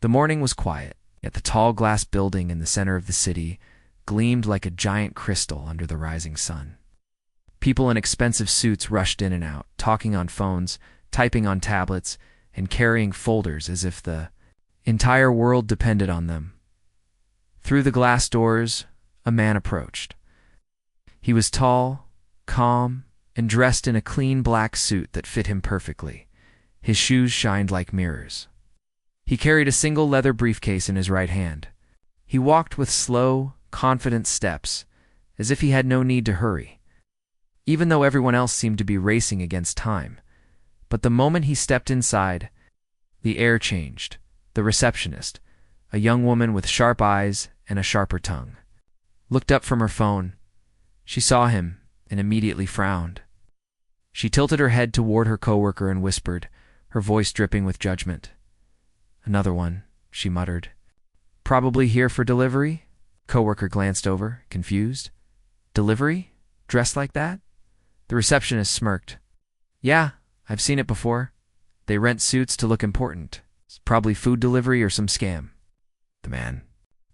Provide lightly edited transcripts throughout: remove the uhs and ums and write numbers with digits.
The morning was quiet, yet the tall glass building in the center of the city gleamed like a giant crystal under the rising sun. People in expensive suits rushed in and out, talking on phones, typing on tablets, and carrying folders as if the entire world depended on them. Through the glass doors, a man approached. He was tall, calm, and dressed in a clean black suit that fit him perfectly. His shoes shined like mirrors. He carried a single leather briefcase in his right hand. He walked with slow, confident steps, as if he had no need to hurry, even though everyone else seemed to be racing against time. But the moment he stepped inside, the air changed. The receptionist, a young woman with sharp eyes and a sharper tongue, looked up from her phone. She saw him and immediately frowned. She tilted her head toward her coworker and whispered, her voice dripping with judgment. "Another one," she muttered. "Probably here for delivery?" Coworker glanced over, confused. "Delivery? Dressed like that?" The receptionist smirked. "Yeah, I've seen it before. They rent suits to look important. It's probably food delivery or some scam." The man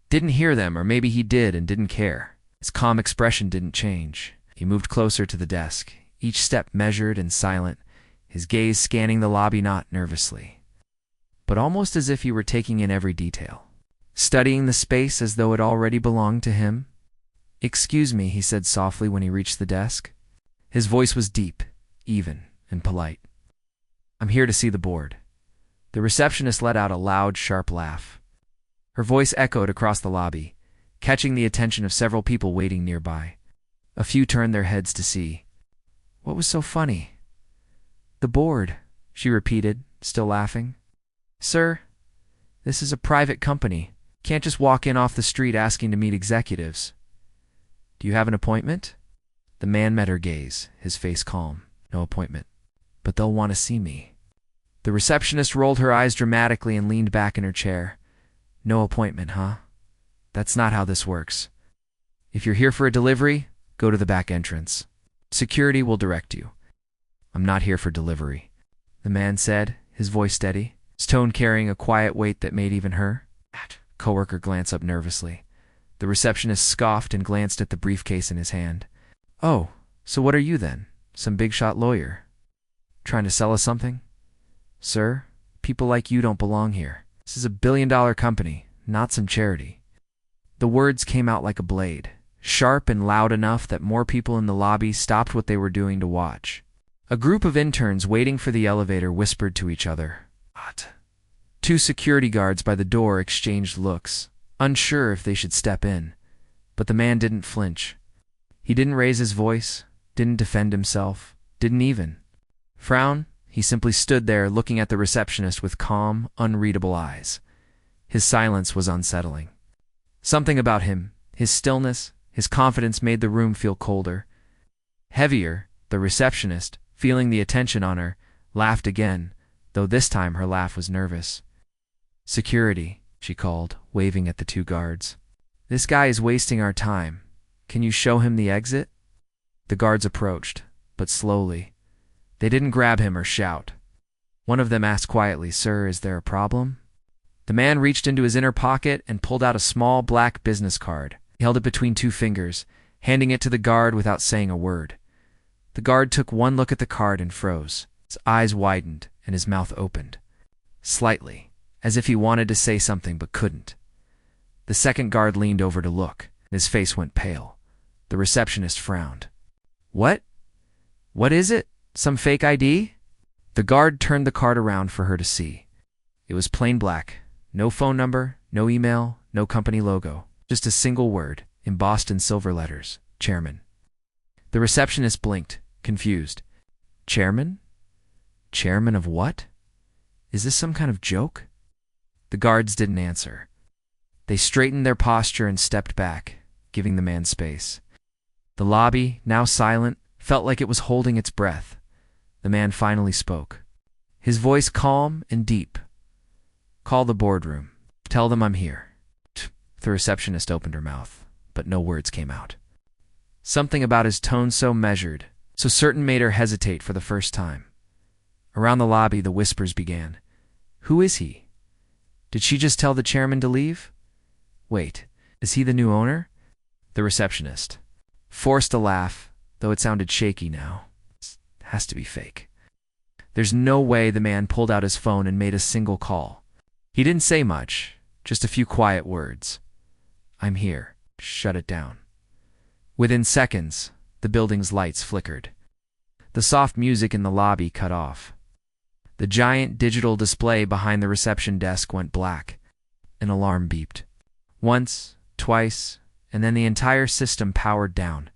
didn't hear them, or maybe he did and didn't care. His calm expression didn't change. He moved closer to the desk, each step measured and silent, his gaze scanning the lobby not nervously, but almost as if he were taking in every detail, studying the space as though it already belonged to him. "Excuse me," he said softly when he reached the desk. His voice was deep, even, and polite. "I'm here to see the board." The receptionist let out a loud, sharp laugh. Her voice echoed across the lobby, catching the attention of several people waiting nearby. A few turned their heads to see. What was so funny? "The board," she repeated, still laughing. "Sir, this is a private company. Can't just walk in off the street asking to meet executives. Do you have an appointment?" The man met her gaze, his face calm. "No appointment, but they'll want to see me." The receptionist rolled her eyes dramatically and leaned back in her chair. "No appointment, huh? That's not how this works. If you're here for a delivery, go to the back entrance. Security will direct you." "I'm not here for delivery," the man said, his voice steady, his tone carrying a quiet weight that made even her coworker glance up nervously. The receptionist scoffed and glanced at the briefcase in his hand. "Oh, so what are you then? Some big-shot lawyer? Trying to sell us something?" "Sir, people like you don't belong here. This is a billion-dollar company, not some charity." The words came out like a blade, sharp and loud enough that more people in the lobby stopped what they were doing to watch. A group of interns waiting for the elevator whispered to each other. "What?" Two security guards by the door exchanged looks, unsure if they should step in. But the man didn't flinch. He didn't raise his voice, didn't defend himself, didn't even frown. He simply stood there looking at the receptionist with calm, unreadable eyes. His silence was unsettling. Something about him, his stillness, his confidence made the room feel colder. Heavier, the receptionist, feeling the attention on her, laughed again, though this time her laugh was nervous. "Security," she called, waving at the two guards. "This guy is wasting our time. Can you show him the exit?" The guards approached, but slowly. They didn't grab him or shout. One of them asked quietly, "Sir, is there a problem?" The man reached into his inner pocket and pulled out a small black business card. He held it between two fingers, handing it to the guard without saying a word. The guard took one look at the card and froze. His eyes widened and his mouth opened, slightly, as if he wanted to say something but couldn't. The second guard leaned over to look, and his face went pale. The receptionist frowned. "What? What is it? Some fake ID?" The guard turned the card around for her to see. It was plain black. No phone number, no email, no company logo. Just a single word, embossed in silver letters. "Chairman." The receptionist blinked, confused. "Chairman? Chairman of what? Is this some kind of joke?" The guards didn't answer. They straightened their posture and stepped back, giving the man space. The lobby, now silent, felt like it was holding its breath. The man finally spoke, his voice calm and deep. "Call the boardroom. Tell them I'm here." The receptionist opened her mouth, but no words came out. Something about his tone so measured, so certain made her hesitate for the first time. Around the lobby, the whispers began. "Who is he? Did she just tell the chairman to leave? Wait, is he the new owner? The receptionist forced a laugh, though it sounded shaky now. It has to be fake. There's no way the man pulled out his phone and made a single call. He didn't say much, just a few quiet words. I'm here. Shut it down. Within seconds, the building's lights flickered. The soft music in the lobby cut off. The giant digital display behind the reception desk went black. An alarm beeped. Once, twice, and then the entire system powered down.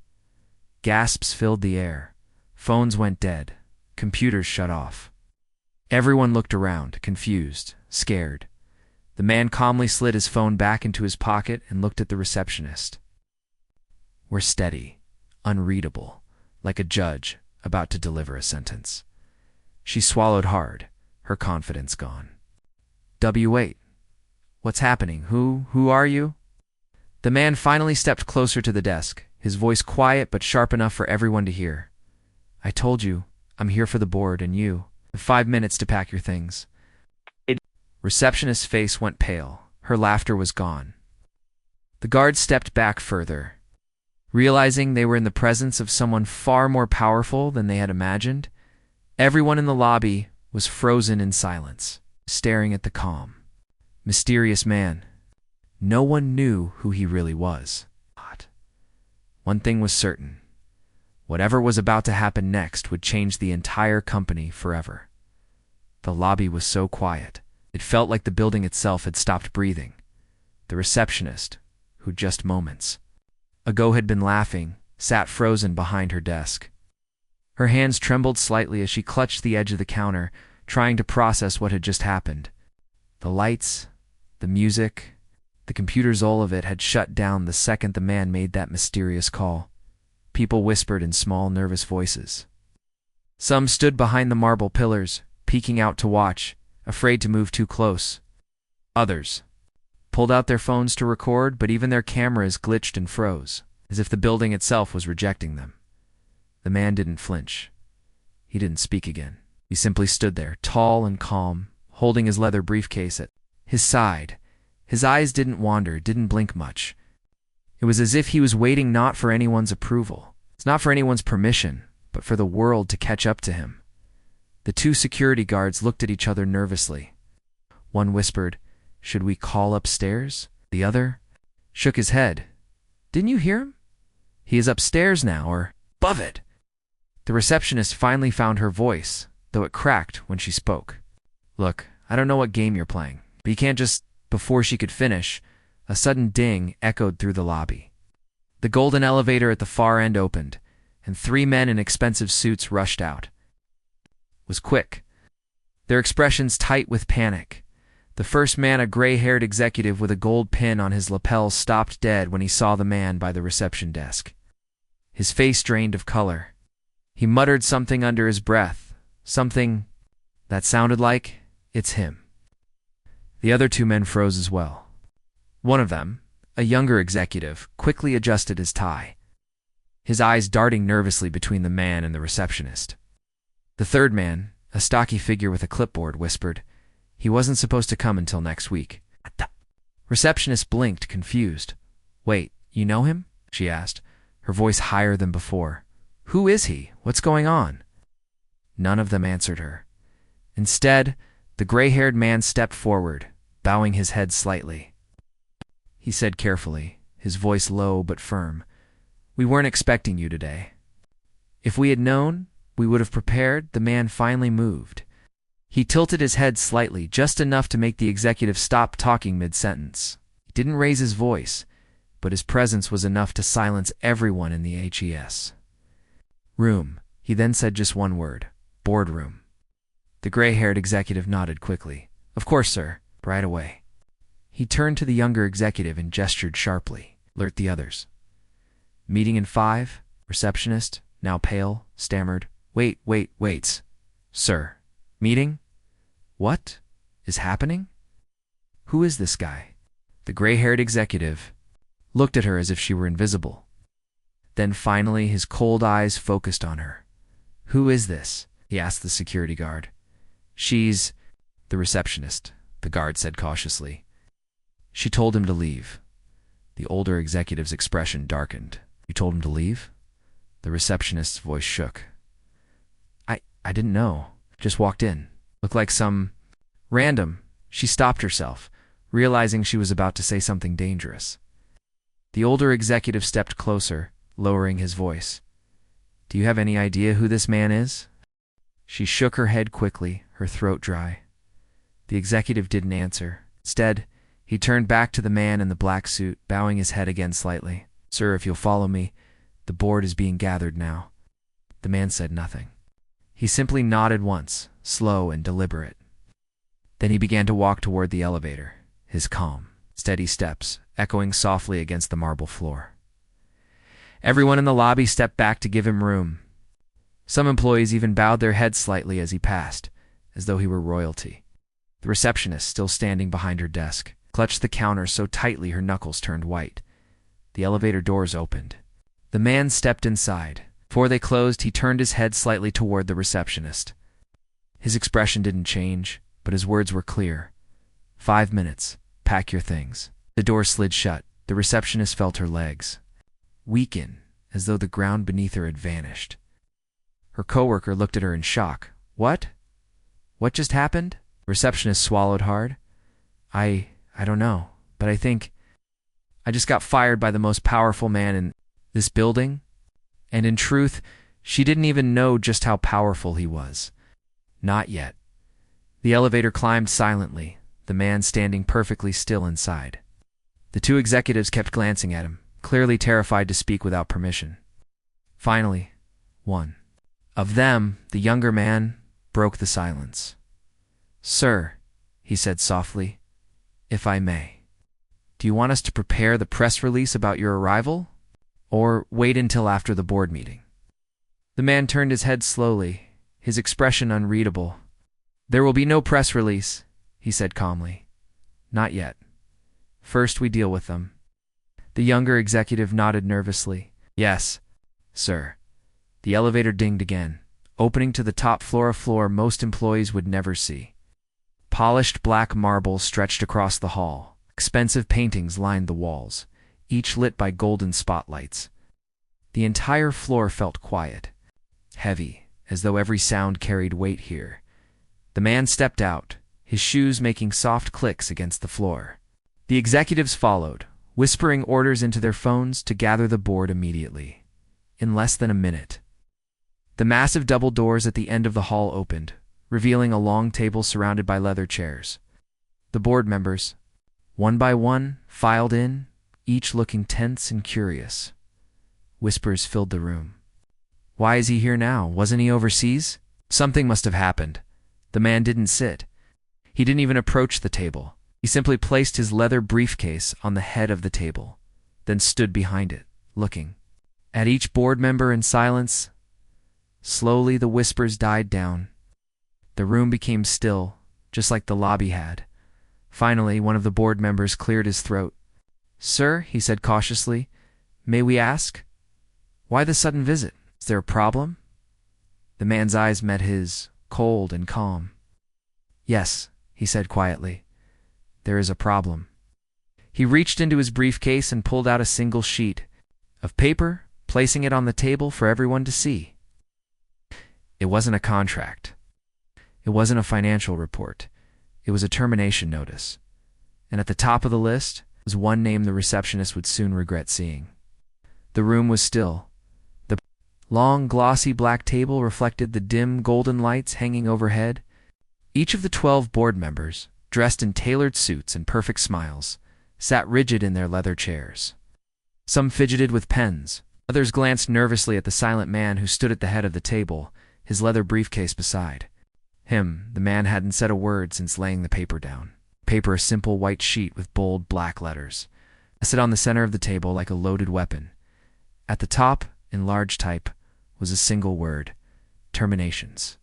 Gasps filled the air. Phones went dead. Computers shut off. Everyone looked around, confused, scared. The man calmly slid his phone back into his pocket and looked at the receptionist. Were steady, unreadable, like a judge about to deliver a sentence. She swallowed hard, her confidence gone. W8. What's happening? Who are you? The man finally stepped closer to the desk, his voice quiet but sharp enough for everyone to hear. I told you, I'm here for the board, and you have 5 minutes to pack your things. Receptionist's face went pale. Her laughter was gone. The guards stepped back further. Realizing they were in the presence of someone far more powerful than they had imagined, everyone in the lobby was frozen in silence, staring at the calm, mysterious man. No one knew who he really was. One thing was certain. Whatever was about to happen next would change the entire company forever. The lobby was so quiet. It felt like the building itself had stopped breathing. The receptionist, who just moments ago had been laughing, sat frozen behind her desk. Her hands trembled slightly as she clutched the edge of the counter, trying to process what had just happened. The lights, the music, the computers, all of it had shut down the second the man made that mysterious call. People whispered in small, nervous voices. Some stood behind the marble pillars, peeking out to watch, afraid to move too close. Others pulled out their phones to record, but even their cameras glitched and froze, as if the building itself was rejecting them. The man didn't flinch. He didn't speak again. He simply stood there, tall and calm, holding his leather briefcase at his side. His eyes didn't wander, didn't blink much. It was as if he was waiting not for anyone's approval. It's not for anyone's permission, but for the world to catch up to him. The 2 security guards looked at each other nervously. One whispered, "Should we call upstairs?" The other shook his head. "Didn't you hear him? He is upstairs now, or above it." The receptionist finally found her voice, though it cracked when she spoke. "Look, I don't know what game you're playing, but you can't just..." Before she could finish, a sudden ding echoed through the lobby. The golden elevator at the far end opened, and 3 men in expensive suits rushed out. It was quick, their expressions tight with panic. The first man, a gray-haired executive with a gold pin on his lapel, stopped dead when he saw the man by the reception desk. His face drained of color. He muttered something under his breath, something that sounded like, "It's him." The other 2 men froze as well. One of them, a younger executive, quickly adjusted his tie, his eyes darting nervously between the man and the receptionist. The third man, a stocky figure with a clipboard, whispered, "He wasn't supposed to come until next week." Receptionist blinked, confused. "Wait, you know him?" she asked, her voice higher than before. "Who is he? What's going on?" None of them answered her. Instead, the gray-haired man stepped forward, bowing his head slightly. He said carefully, his voice low but firm, "We weren't expecting you today. If we had known, we would have prepared." The man finally moved. He tilted his head slightly, just enough to make the executive stop talking mid-sentence. He didn't raise his voice, but his presence was enough to silence everyone in the HES room. He then said just one word, "Boardroom." The gray-haired executive nodded quickly. "Of course, sir. Right away." He turned to the younger executive and gestured sharply. "Alert the others." "Meeting in 5, receptionist, now pale, stammered, Wait, sir. Meeting? What is happening? Who is this guy?" The gray-haired executive looked at her as if she were invisible. Then finally his cold eyes focused on her. "Who is this?" he asked the security guard. "She's..." The receptionist, the guard said cautiously. She told him to leave. The older executive's expression darkened. You told him to leave? The receptionist's voice shook. I didn't know. Just walked in. Looked like some random. She stopped herself, realizing she was about to say something dangerous. The older executive stepped closer, lowering his voice. Do you have any idea who this man is? She shook her head quickly, her throat dry. The executive didn't answer. Instead, he turned back to the man in the black suit, bowing his head again slightly. Sir, if you'll follow me, the board is being gathered now. The man said nothing. He simply nodded once, slow and deliberate. Then he began to walk toward the elevator, his calm, steady steps echoing softly against the marble floor. Everyone in the lobby stepped back to give him room. Some employees even bowed their heads slightly as he passed, as though he were royalty. The receptionist, still standing behind her desk, clutched the counter so tightly her knuckles turned white. The elevator doors opened. The man stepped inside. Before they closed, he turned his head slightly toward the receptionist. His expression didn't change, but his words were clear. 5 minutes. Pack your things. The door slid shut. The receptionist felt her legs weaken, as though the ground beneath her had vanished. Her coworker looked at her in shock. What? What just happened? The receptionist swallowed hard. I don't know, but I think I just got fired by the most powerful man in this building. And in truth, she didn't even know just how powerful he was. Not yet. The elevator climbed silently, the man standing perfectly still inside. The two executives kept glancing at him, clearly terrified to speak without permission. Finally, one of them, the younger man, broke the silence. Sir, he said softly, if I may, do you want us to prepare the press release about your arrival? Or wait until after the board meeting? The man turned his head slowly, his expression unreadable. There will be no press release, he said calmly. Not yet. First we deal with them. The younger executive nodded nervously. Yes, sir. The elevator dinged again, opening to the top floor, a floor most employees would never see. Polished black marble stretched across the hall. Expensive paintings lined the walls, each lit by golden spotlights. The entire floor felt quiet, heavy, as though every sound carried weight here. The man stepped out, his shoes making soft clicks against the floor. The executives followed, whispering orders into their phones to gather the board immediately. In less than a minute, the massive double doors at the end of the hall opened, revealing a long table surrounded by leather chairs. The board members, one by one, filed in, each looking tense and curious. Whispers filled the room. Why is he here now? Wasn't he overseas? Something must have happened. The man didn't sit. He didn't even approach the table. He simply placed his leather briefcase on the head of the table, then stood behind it, looking at each board member in silence. Slowly the whispers died down. The room became still, just like the lobby had. Finally, one of the board members cleared his throat. Sir, he said cautiously, may we ask? Why the sudden visit? Is there a problem? The man's eyes met his, cold and calm. Yes, he said quietly. There is a problem. He reached into his briefcase and pulled out a single sheet of paper, placing it on the table for everyone to see. It wasn't a contract. It wasn't a financial report. It was a termination notice. And at the top of the list was one name the receptionist would soon regret seeing. The room was still. The long, glossy black table reflected the dim golden lights hanging overhead. Each of the 12 board members, dressed in tailored suits and perfect smiles, sat rigid in their leather chairs. Some fidgeted with pens. Others glanced nervously at the silent man who stood at the head of the table, his leather briefcase beside him. The man hadn't said a word since laying the paper down. Paper, a simple white sheet with bold black letters, rested on the center of the table like a loaded weapon. At the top, in large type, was a single word: terminations.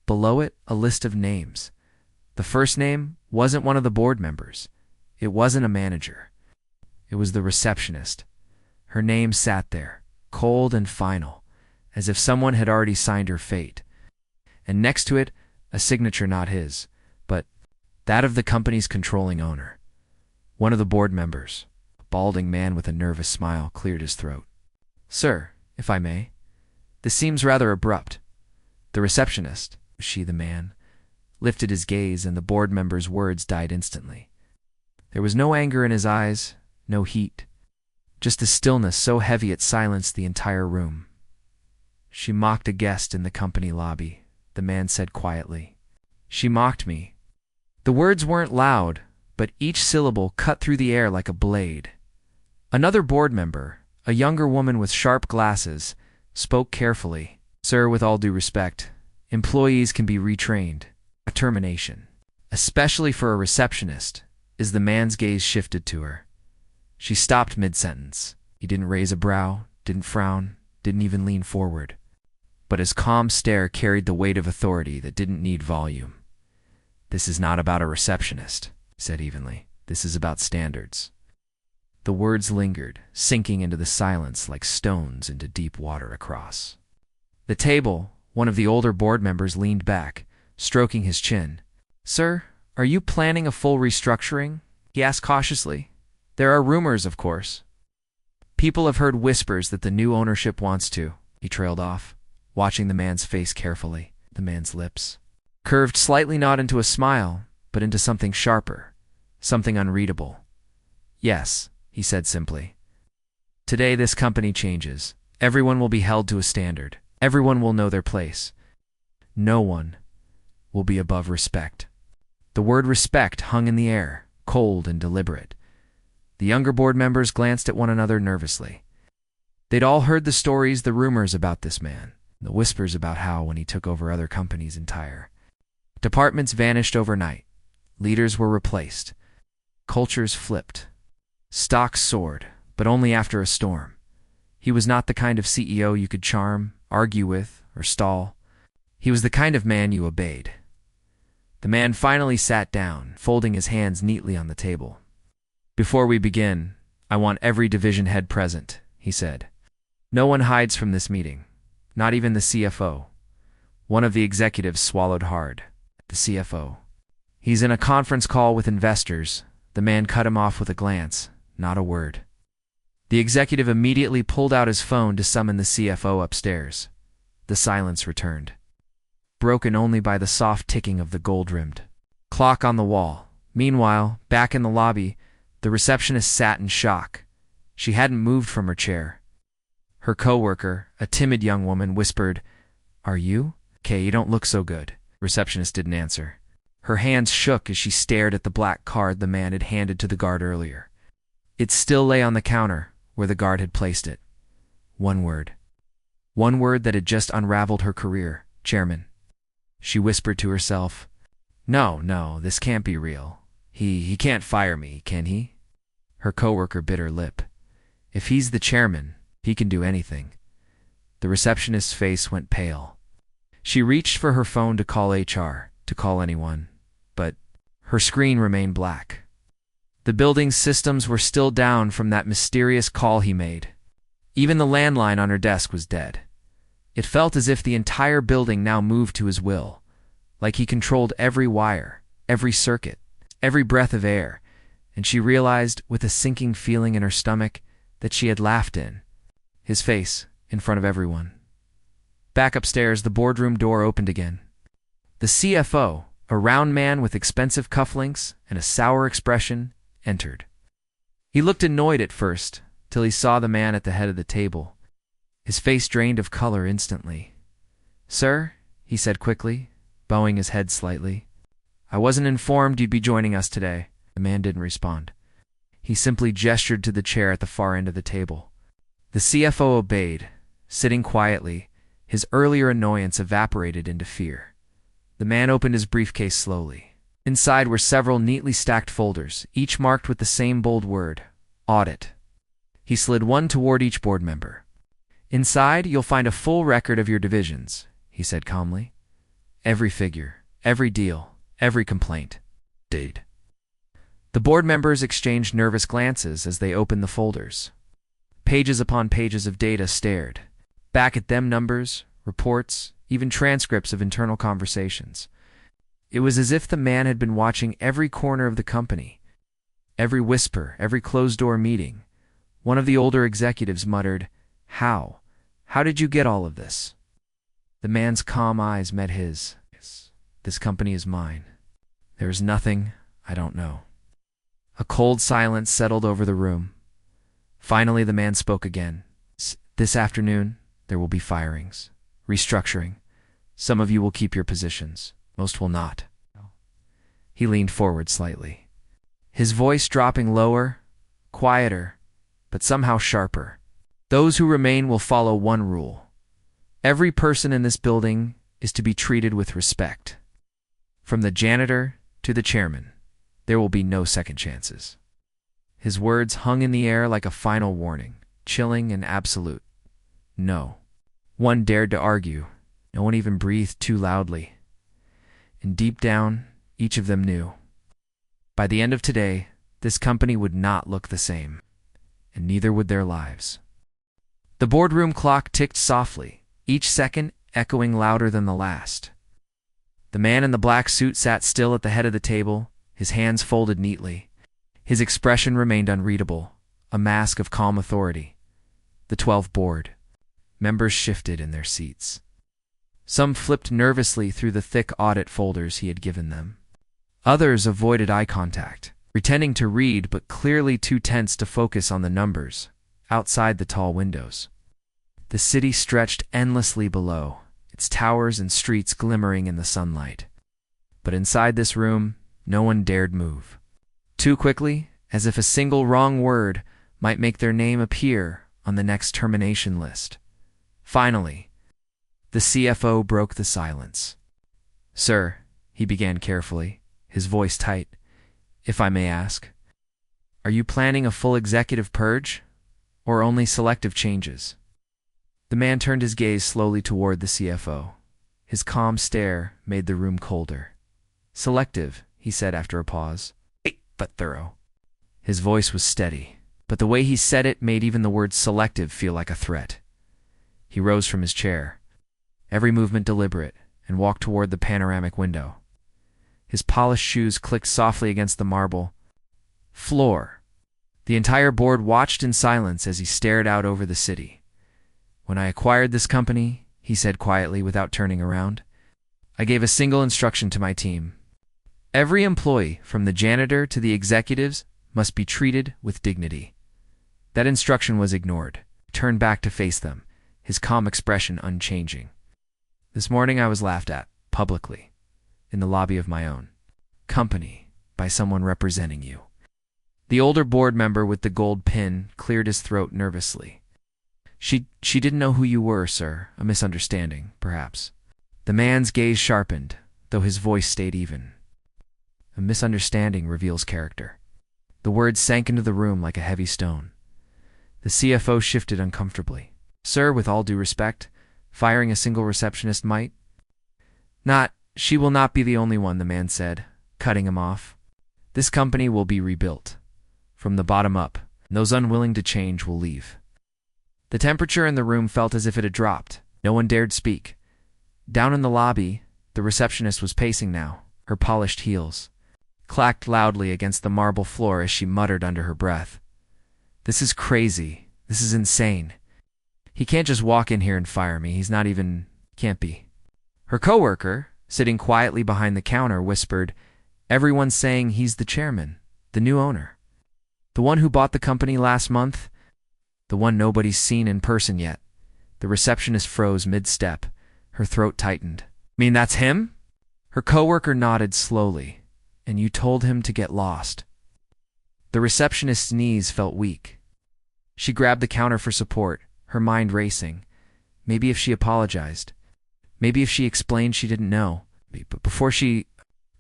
Below it, a list of names. The first name wasn't one of the board members. It wasn't a manager. It was the receptionist. Her name sat there, cold and final, as if someone had already signed her fate. And next to it, a signature not his, but That of the company's controlling owner. One of the board members, a balding man with a nervous smile, cleared his throat. Sir, if I may, this seems rather abrupt. The receptionist, was she the man, lifted his gaze, and the board member's words died instantly. There was no anger in his eyes, no heat, just a stillness so heavy it silenced the entire room. She mocked a guest in the company lobby, the man said quietly. She mocked me. The words weren't loud, but each syllable cut through the air like a blade. Another board member, a younger woman with sharp glasses, spoke carefully. Sir, with all due respect, employees can be retrained. A termination, especially for a receptionist, as the man's gaze shifted to her. She stopped mid-sentence. He didn't raise a brow, didn't frown, didn't even lean forward. But his calm stare carried the weight of authority that didn't need volume. This is not about a receptionist, he said evenly. This is about standards. The words lingered, sinking into the silence like stones into deep water across the table. One of the older board members leaned back, stroking his chin. Sir, are you planning a full restructuring? He asked cautiously. There are rumors, of course. People have heard whispers that the new ownership wants to, he trailed off, watching the man's face carefully. The man's lips curved slightly, not into a smile, but into something sharper, something unreadable. Yes, he said simply. Today this company changes. Everyone will be held to a standard. Everyone will know their place. No one will be above respect. The word respect hung in the air, cold and deliberate. The younger board members glanced at one another nervously. They'd all heard the stories, the rumors about this man, the whispers about how, when he took over other companies' entire departments vanished overnight. Leaders were replaced. Cultures flipped. Stocks soared, but only after a storm. He was not the kind of CEO you could charm, argue with, or stall. He was the kind of man you obeyed. The man finally sat down, folding his hands neatly on the table. Before we begin, I want every division head present, he said. No one hides from this meeting, not even the CFO. One of the executives swallowed hard. The CFO. He's in a conference call with investors. The man cut him off with a glance, not a word. The executive immediately pulled out his phone to summon the CFO upstairs. The silence returned, broken only by the soft ticking of the gold-rimmed clock on the wall. Meanwhile, back in the lobby, the receptionist sat in shock. She hadn't moved from her chair. Her coworker, a timid young woman, whispered, Are you? Okay, you don't look so good. The receptionist didn't answer. Her hands shook as she stared at the black card the man had handed to the guard earlier. It still lay on the counter, where the guard had placed it. One word. One word that had just unraveled her career. Chairman. She whispered to herself. No, this can't be real. He can't fire me, can he? Her coworker bit her lip. If he's the chairman, he can do anything. The receptionist's face went pale. She reached for her phone to call HR, to call anyone, but her screen remained black. The building's systems were still down from that mysterious call he made. Even the landline on her desk was dead. It felt as if the entire building now moved to his will, like he controlled every wire, every circuit, every breath of air, and she realized, with a sinking feeling in her stomach, that she had laughed in his face, in front of everyone. Back upstairs, the boardroom door opened again. The CFO, a round man with expensive cufflinks and a sour expression, entered. He looked annoyed at first, till he saw the man at the head of the table. His face drained of color instantly. Sir, he said quickly, bowing his head slightly. I wasn't informed you'd be joining us today. The man didn't respond. He simply gestured to the chair at the far end of the table. The CFO obeyed, sitting quietly. His earlier annoyance evaporated into fear. The man opened his briefcase slowly. Inside were several neatly stacked folders, each marked with the same bold word, Audit. He slid one toward each board member. Inside, you'll find a full record of your divisions, he said calmly. Every figure, every deal, every complaint. Did. The board members exchanged nervous glances as they opened the folders. Pages upon pages of data stared. Back at them numbers, reports, even transcripts of internal conversations. It was as if the man had been watching every corner of the company, every whisper, every closed-door meeting. One of the older executives muttered, "How? How did you get all of this?" The man's calm eyes met his. "This company is mine. There is nothing I don't know." A cold silence settled over the room. Finally, the man spoke again. "This afternoon, there will be firings, restructuring. Some of you will keep your positions. Most will not." He leaned forward slightly, his voice dropping lower, quieter, but somehow sharper. "Those who remain will follow one rule. Every person in this building is to be treated with respect. From the janitor to the chairman, there will be no second chances." His words hung in the air like a final warning, chilling and absolute. No one dared to argue. No one even breathed too loudly. And deep down, each of them knew. By the end of today, this company would not look the same, and neither would their lives. The boardroom clock ticked softly, each second echoing louder than the last. The man in the black suit sat still at the head of the table, his hands folded neatly. His expression remained unreadable, a mask of calm authority. The 12 board members shifted in their seats. Some flipped nervously through the thick audit folders he had given them. Others avoided eye contact, pretending to read but clearly too tense to focus on the numbers outside the tall windows. The city stretched endlessly below, its towers and streets glimmering in the sunlight. But inside this room, no one dared move. Too quickly, as if a single wrong word might make their name appear on the next termination list. Finally, the CFO broke the silence. "Sir," he began carefully, his voice tight, "if I may ask, are you planning a full executive purge, or only selective changes?" The man turned his gaze slowly toward the CFO. His calm stare made the room colder. "Selective," he said after a pause, "but thorough." His voice was steady, but the way he said it made even the word selective feel like a threat. He rose from his chair, every movement deliberate, and walked toward the panoramic window. His polished shoes clicked softly against the marble floor. The entire board watched in silence as he stared out over the city. "When I acquired this company," he said quietly without turning around, "I gave a single instruction to my team. Every employee, from the janitor to the executives, must be treated with dignity." That instruction was ignored. He turned back to face them, his calm expression unchanging. "This morning I was laughed at, publicly, in the lobby of my own company, by someone representing you." The older board member with the gold pin cleared his throat nervously. She didn't know who you were, sir. A misunderstanding, perhaps." The man's gaze sharpened, though his voice stayed even. "A misunderstanding reveals character." The words sank into the room like a heavy stone. The CFO shifted uncomfortably. "Sir, with all due respect, firing a single receptionist might—" She will not be the only one," the man said, cutting him off. "This company will be rebuilt, from the bottom up, and those unwilling to change will leave." The temperature in the room felt as if it had dropped. No one dared speak. Down in the lobby, the receptionist was pacing now, her polished heels clacked loudly against the marble floor as she muttered under her breath, "This is crazy. This is insane. He can't just walk in here and fire me. He's not even... can't be." Her coworker, sitting quietly behind the counter, whispered, "Everyone's saying he's the chairman, the new owner. The one who bought the company last month, the one nobody's seen in person yet." The receptionist froze mid-step, her throat tightened. "Mean that's him?" Her coworker nodded slowly. "And you told him to get lost." The receptionist's knees felt weak. She grabbed the counter for support, her mind racing. Maybe if she apologized. Maybe if she explained she didn't know. But before she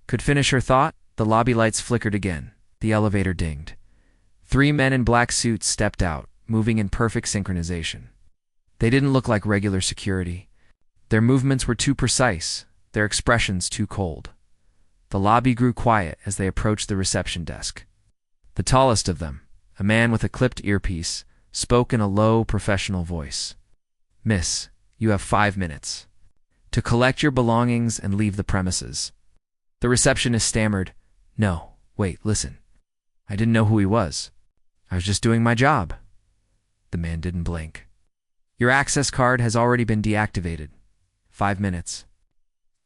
could finish her thought, the lobby lights flickered again. The elevator dinged. 3 men in black suits stepped out, moving in perfect synchronization. They didn't look like regular security. Their movements were too precise, their expressions too cold. The lobby grew quiet as they approached the reception desk. The tallest of them, a man with a clipped earpiece, spoke in a low, professional voice. "Miss, you have 5 minutes to collect your belongings and leave the premises." The receptionist stammered, "No, wait, listen. I didn't know who he was. I was just doing my job." The man didn't blink. "Your access card has already been deactivated. 5 minutes."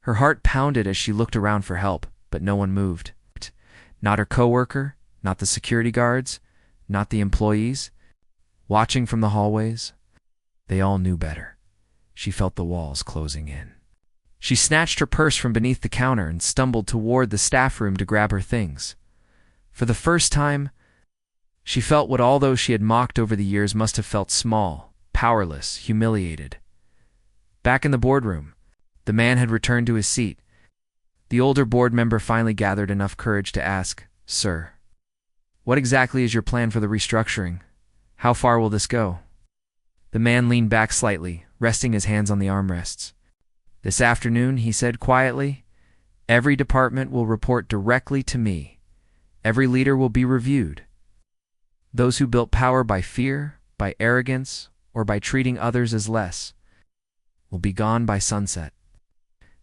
Her heart pounded as she looked around for help, but no one moved. Not her coworker, not the security guards, not the employees. Watching from the hallways, they all knew better. She felt the walls closing in. She snatched her purse from beneath the counter and stumbled toward the staff room to grab her things. For the first time, she felt what all those she had mocked over the years must have felt: small, powerless, humiliated. Back in the boardroom, the man had returned to his seat. The older board member finally gathered enough courage to ask, "Sir, what exactly is your plan for the restructuring? How far will this go?" The man leaned back slightly, resting his hands on the armrests. "This afternoon," he said quietly, "every department will report directly to me. Every leader will be reviewed. Those who built power by fear, by arrogance, or by treating others as less will be gone by sunset."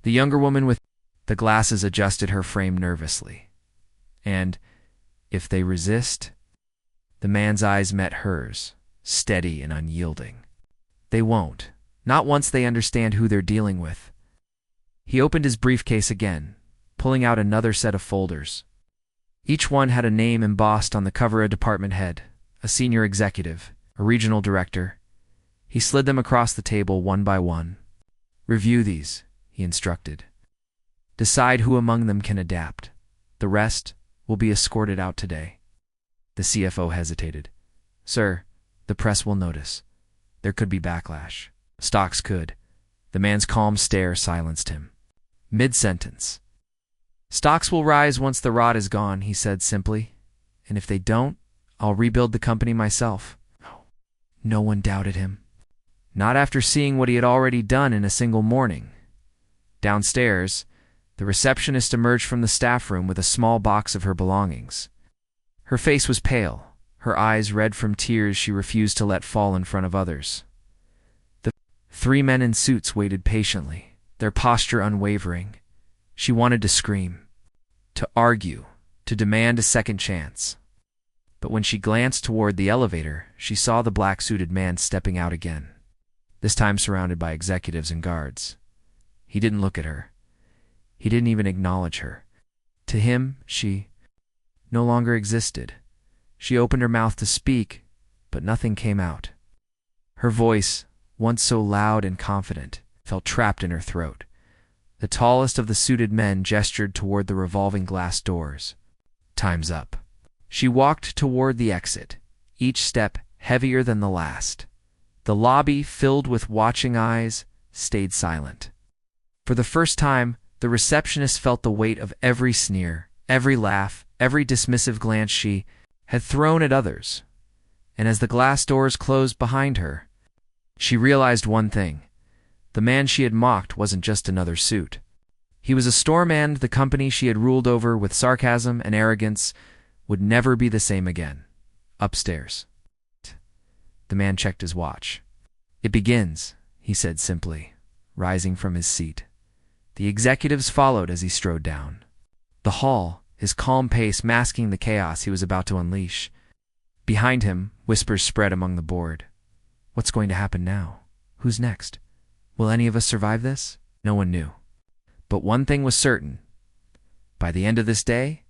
The younger woman with the glasses adjusted her frame nervously. "And if they resist?" The man's eyes met hers, steady and unyielding. "They won't. Not once they understand who they're dealing with." He opened his briefcase again, pulling out another set of folders. Each one had a name embossed on the cover: a department head, a senior executive, a regional director. He slid them across the table one by one. "Review these," he instructed. "Decide who among them can adapt. The rest will be escorted out today." The CFO hesitated. "Sir, the press will notice. There could be backlash." "Stocks could." The man's calm stare silenced him. Mid-sentence. "Stocks will rise once the rot is gone," he said simply. "And if they don't, I'll rebuild the company myself." No one doubted him. Not after seeing what he had already done in a single morning. Downstairs, the receptionist emerged from the staff room with a small box of her belongings. Her face was pale, her eyes red from tears she refused to let fall in front of others. The 3 men in suits waited patiently, their posture unwavering. She wanted to scream, to argue, to demand a second chance. But when she glanced toward the elevator, she saw the black-suited man stepping out again, this time surrounded by executives and guards. He didn't look at her. He didn't even acknowledge her. To him, she no longer existed. She opened her mouth to speak, but nothing came out. Her voice, once so loud and confident, felt trapped in her throat. The tallest of the suited men gestured toward the revolving glass doors. "Time's up." She walked toward the exit, each step heavier than the last. The lobby, filled with watching eyes, stayed silent. For the first time, the receptionist felt the weight of every sneer, every laugh, every dismissive glance she had thrown at others. And as the glass doors closed behind her, she realized one thing. The man she had mocked wasn't just another suit. He was a store man. The company she had ruled over with sarcasm and arrogance would never be the same again. Upstairs. The man checked his watch. "It begins," he said simply, rising from his seat. The executives followed as he strode down the hall, his calm pace masking the chaos he was about to unleash. Behind him, whispers spread among the board. What's going to happen now? Who's next? Will any of us survive this? No one knew. But one thing was certain. By the end of this day,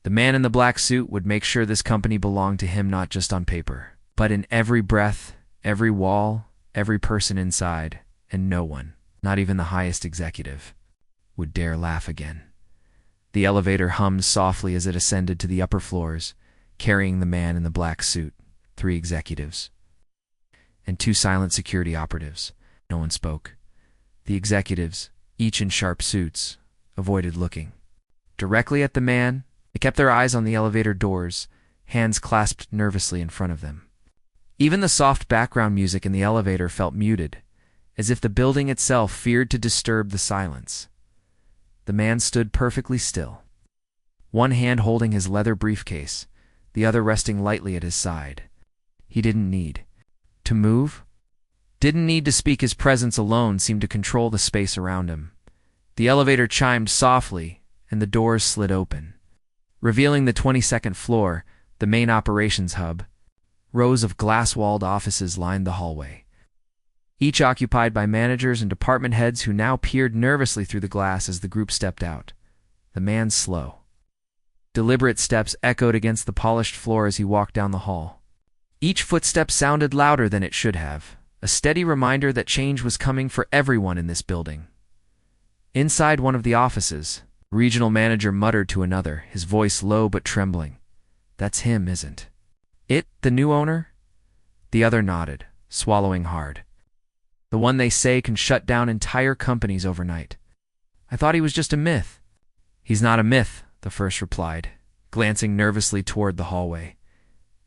the man in the black suit would make sure this company belonged to him, not just on paper, but in every breath, every wall, every person inside, and no one, not even the highest executive, would dare laugh again. The elevator hummed softly as it ascended to the upper floors, carrying the man in the black suit, 3 executives, and 2 silent security operatives. No one spoke. The executives, each in sharp suits, avoided looking directly at the man. They kept their eyes on the elevator doors, hands clasped nervously in front of them. Even the soft background music in the elevator felt muted, as if the building itself feared to disturb the silence. The man stood perfectly still, one hand holding his leather briefcase, the other resting lightly at his side. He didn't need to move, didn't need to speak. His presence alone seemed to control the space around him. The elevator chimed softly, and and the doors slid open, revealing the 22nd floor, the main operations hub. Rows of glass-walled offices lined the hallway, each occupied by managers and department heads who now peered nervously through the glass as the group stepped out. The man's slow, deliberate steps echoed against the polished floor as he walked down the hall. Each footstep sounded louder than it should have, a steady reminder that change was coming for everyone in this building. Inside one of the offices, the regional manager muttered to another, his voice low but trembling. "That's him, isn't it, the new owner?" The other nodded, swallowing hard. "The one they say can shut down entire companies overnight. I thought he was just a myth." "He's not a myth," the first replied, glancing nervously toward the hallway.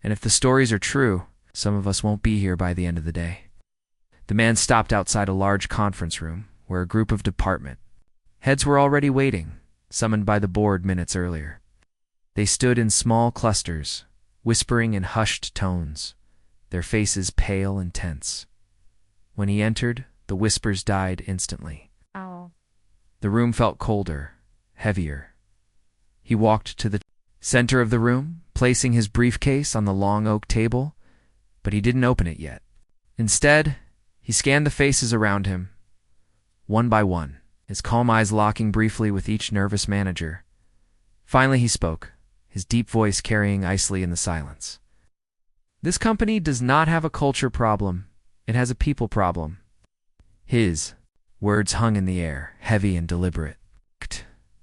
"And if the stories are true, some of us won't be here by the end of the day." The man stopped outside a large conference room where a group of department heads were already waiting, summoned by the board minutes earlier. They stood in small clusters, whispering in hushed tones, their faces pale and tense. When he entered, the whispers died instantly. Ow. The room felt colder, heavier. He walked to the center of the room, placing his briefcase on the long oak table, but he didn't open it yet. Instead, he scanned the faces around him, one by one, his calm eyes locking briefly with each nervous manager. Finally he spoke, his deep voice carrying icily in the silence. "This company does not have a culture problem. It has a people problem." His words hung in the air, heavy and deliberate.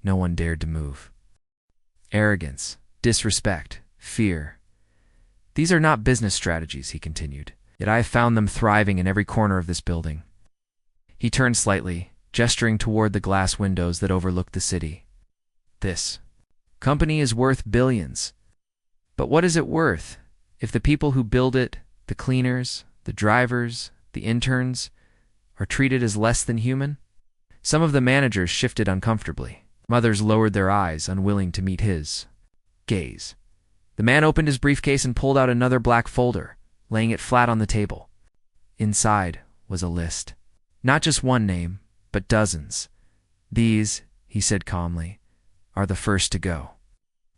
No one dared to move. Arrogance, disrespect, fear. "These are not business strategies," he continued, "yet I have found them thriving in every corner of this building." He turned slightly, gesturing toward the glass windows that overlooked the city. "This company is worth billions. But what is it worth if the people who build it, the cleaners, the drivers, the interns, are treated as less than human?" Some of the managers shifted uncomfortably. Others lowered their eyes, unwilling to meet his gaze. The man opened his briefcase and pulled out another black folder, laying it flat on the table. Inside was a list. Not just one name, but dozens. "These," he said calmly, "are the first to go.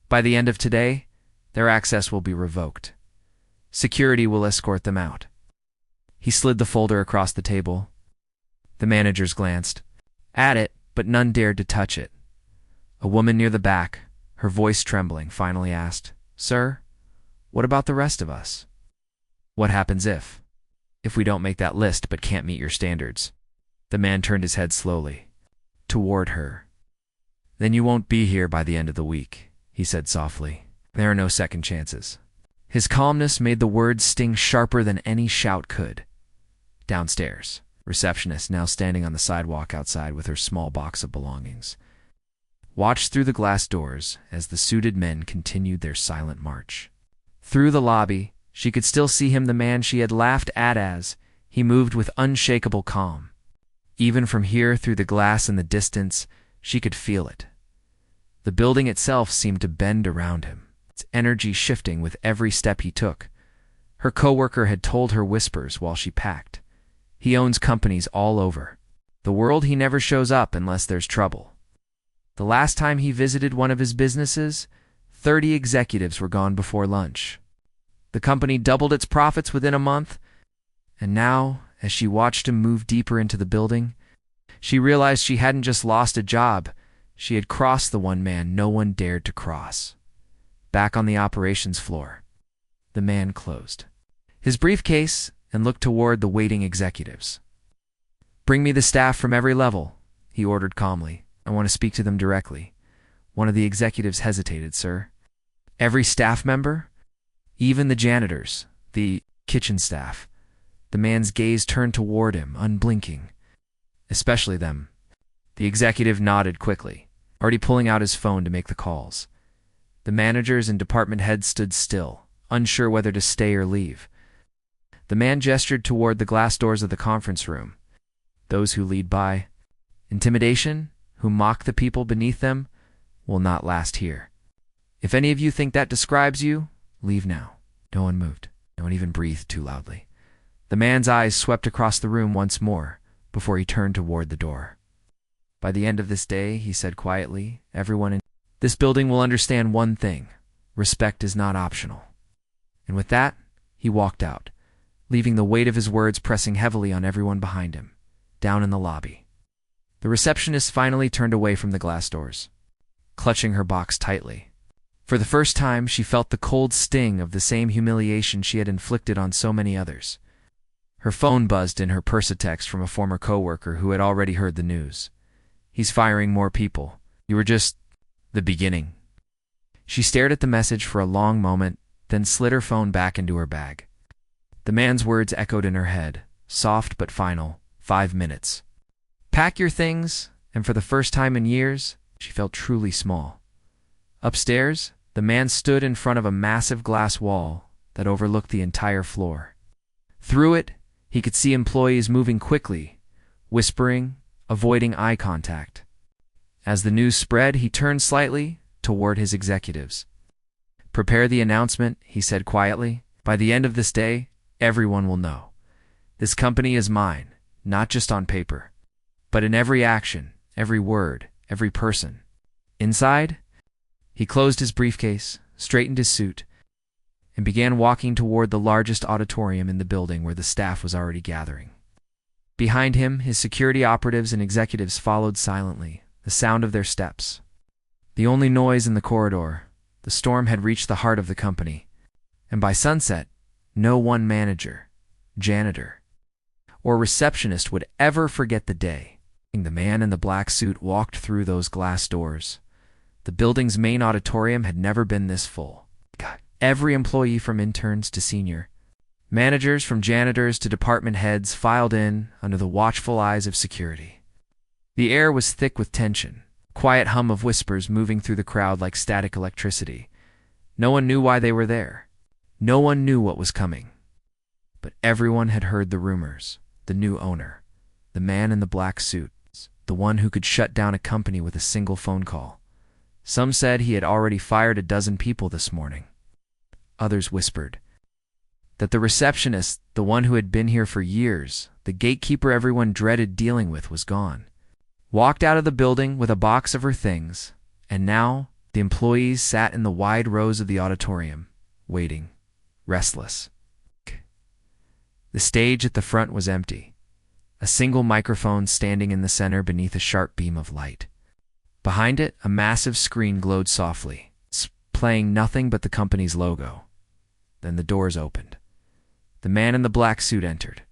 By the end of today, their access will be revoked. Security will escort them out." He slid the folder across the table. The managers glanced at it, but none dared to touch it. A woman near the back, her voice trembling, finally asked, "Sir, what about the rest of us? What happens if we don't make that list but can't meet your standards?" The man turned his head slowly toward her. "Then you won't be here by the end of the week," he said softly. "There are no second chances." His calmness made the words sting sharper than any shout could. Downstairs, Receptionist, now standing on the sidewalk outside with her small box of belongings, watched through the glass doors as the suited men continued their silent march. Through the lobby, she could still see him, the man she had laughed at, as he moved with unshakable calm. Even from here, through the glass in the distance, she could feel it. The building itself seemed to bend around him, its energy shifting with every step he took. Her coworker had told her whispers while she packed. "He owns companies all over the world. He never shows up unless there's trouble." The last time he visited one of his businesses, 30 executives were gone before lunch. The company doubled its profits within a month, and now, as she watched him move deeper into the building, she realized she hadn't just lost a job, she had crossed the one man no one dared to cross. Back on the operations floor, the man closed his briefcase and looked toward the waiting executives. "Bring me the staff from every level," he ordered calmly. "I want to speak to them directly." One of the executives hesitated. "Sir, every staff member? Even the janitors, the kitchen staff?" The man's gaze turned toward him, unblinking. "Especially them." The executive nodded quickly, already pulling out his phone to make the calls. The managers and department heads stood still, unsure whether to stay or leave. The man gestured toward the glass doors of the conference room. "Those who lead by intimidation, who mock the people beneath them, will not last here. If any of you think that describes you, leave now." No one moved. No one even breathed too loudly. The man's eyes swept across the room once more before he turned toward the door. "By the end of this day," he said quietly, "everyone in This building will understand one thing: respect is not optional. And with that, he walked out, leaving the weight of his words pressing heavily on everyone behind him, down in the lobby. The receptionist finally turned away from the glass doors, clutching her box tightly. For the first time, she felt the cold sting of the same humiliation she had inflicted on so many others. Her phone buzzed in her purse, a text from a former coworker who had already heard the news. "He's firing more people. You were just the beginning." She stared at the message for a long moment, then slid her phone back into her bag. The man's words echoed in her head, soft but final: 5 minutes. Pack your things, and for the first time in years, she felt truly small. Upstairs, the man stood in front of a massive glass wall that overlooked the entire floor. Through it, he could see employees moving quickly, whispering, avoiding eye contact. As the news spread, he turned slightly toward his executives. "Prepare the announcement," he said quietly. "By the end of this day, everyone will know. This company is mine, not just on paper, but in every action, every word, every person." Inside, he closed his briefcase, straightened his suit, and began walking toward the largest auditorium in the building where the staff was already gathering. Behind him, his security operatives and executives followed silently, the sound of their steps. The only noise in the corridor. The storm had reached the heart of the company, and by sunset, no one manager, janitor, or receptionist would ever forget the day the man in the black suit walked through those glass doors. The building's main auditorium had never been this full. Every employee, from interns to senior managers, from janitors to department heads, filed in under the watchful eyes of security. The air was thick with tension, quiet hum of whispers moving through the crowd like static electricity. No one knew why they were there. No one knew what was coming. But everyone had heard the rumors. The new owner, the man in the black suit, the one who could shut down a company with a single phone call. Some said he had already fired a dozen people this morning. Others whispered that the receptionist, the one who had been here for years, the gatekeeper everyone dreaded dealing with, was gone. Walked out of the building with a box of her things, and now the employees sat in the wide rows of the auditorium, waiting, restless. The stage at the front was empty, a single microphone standing in the center beneath a sharp beam of light. Behind it, a massive screen glowed softly, playing nothing but the company's logo. Then the doors opened. The man in the black suit entered,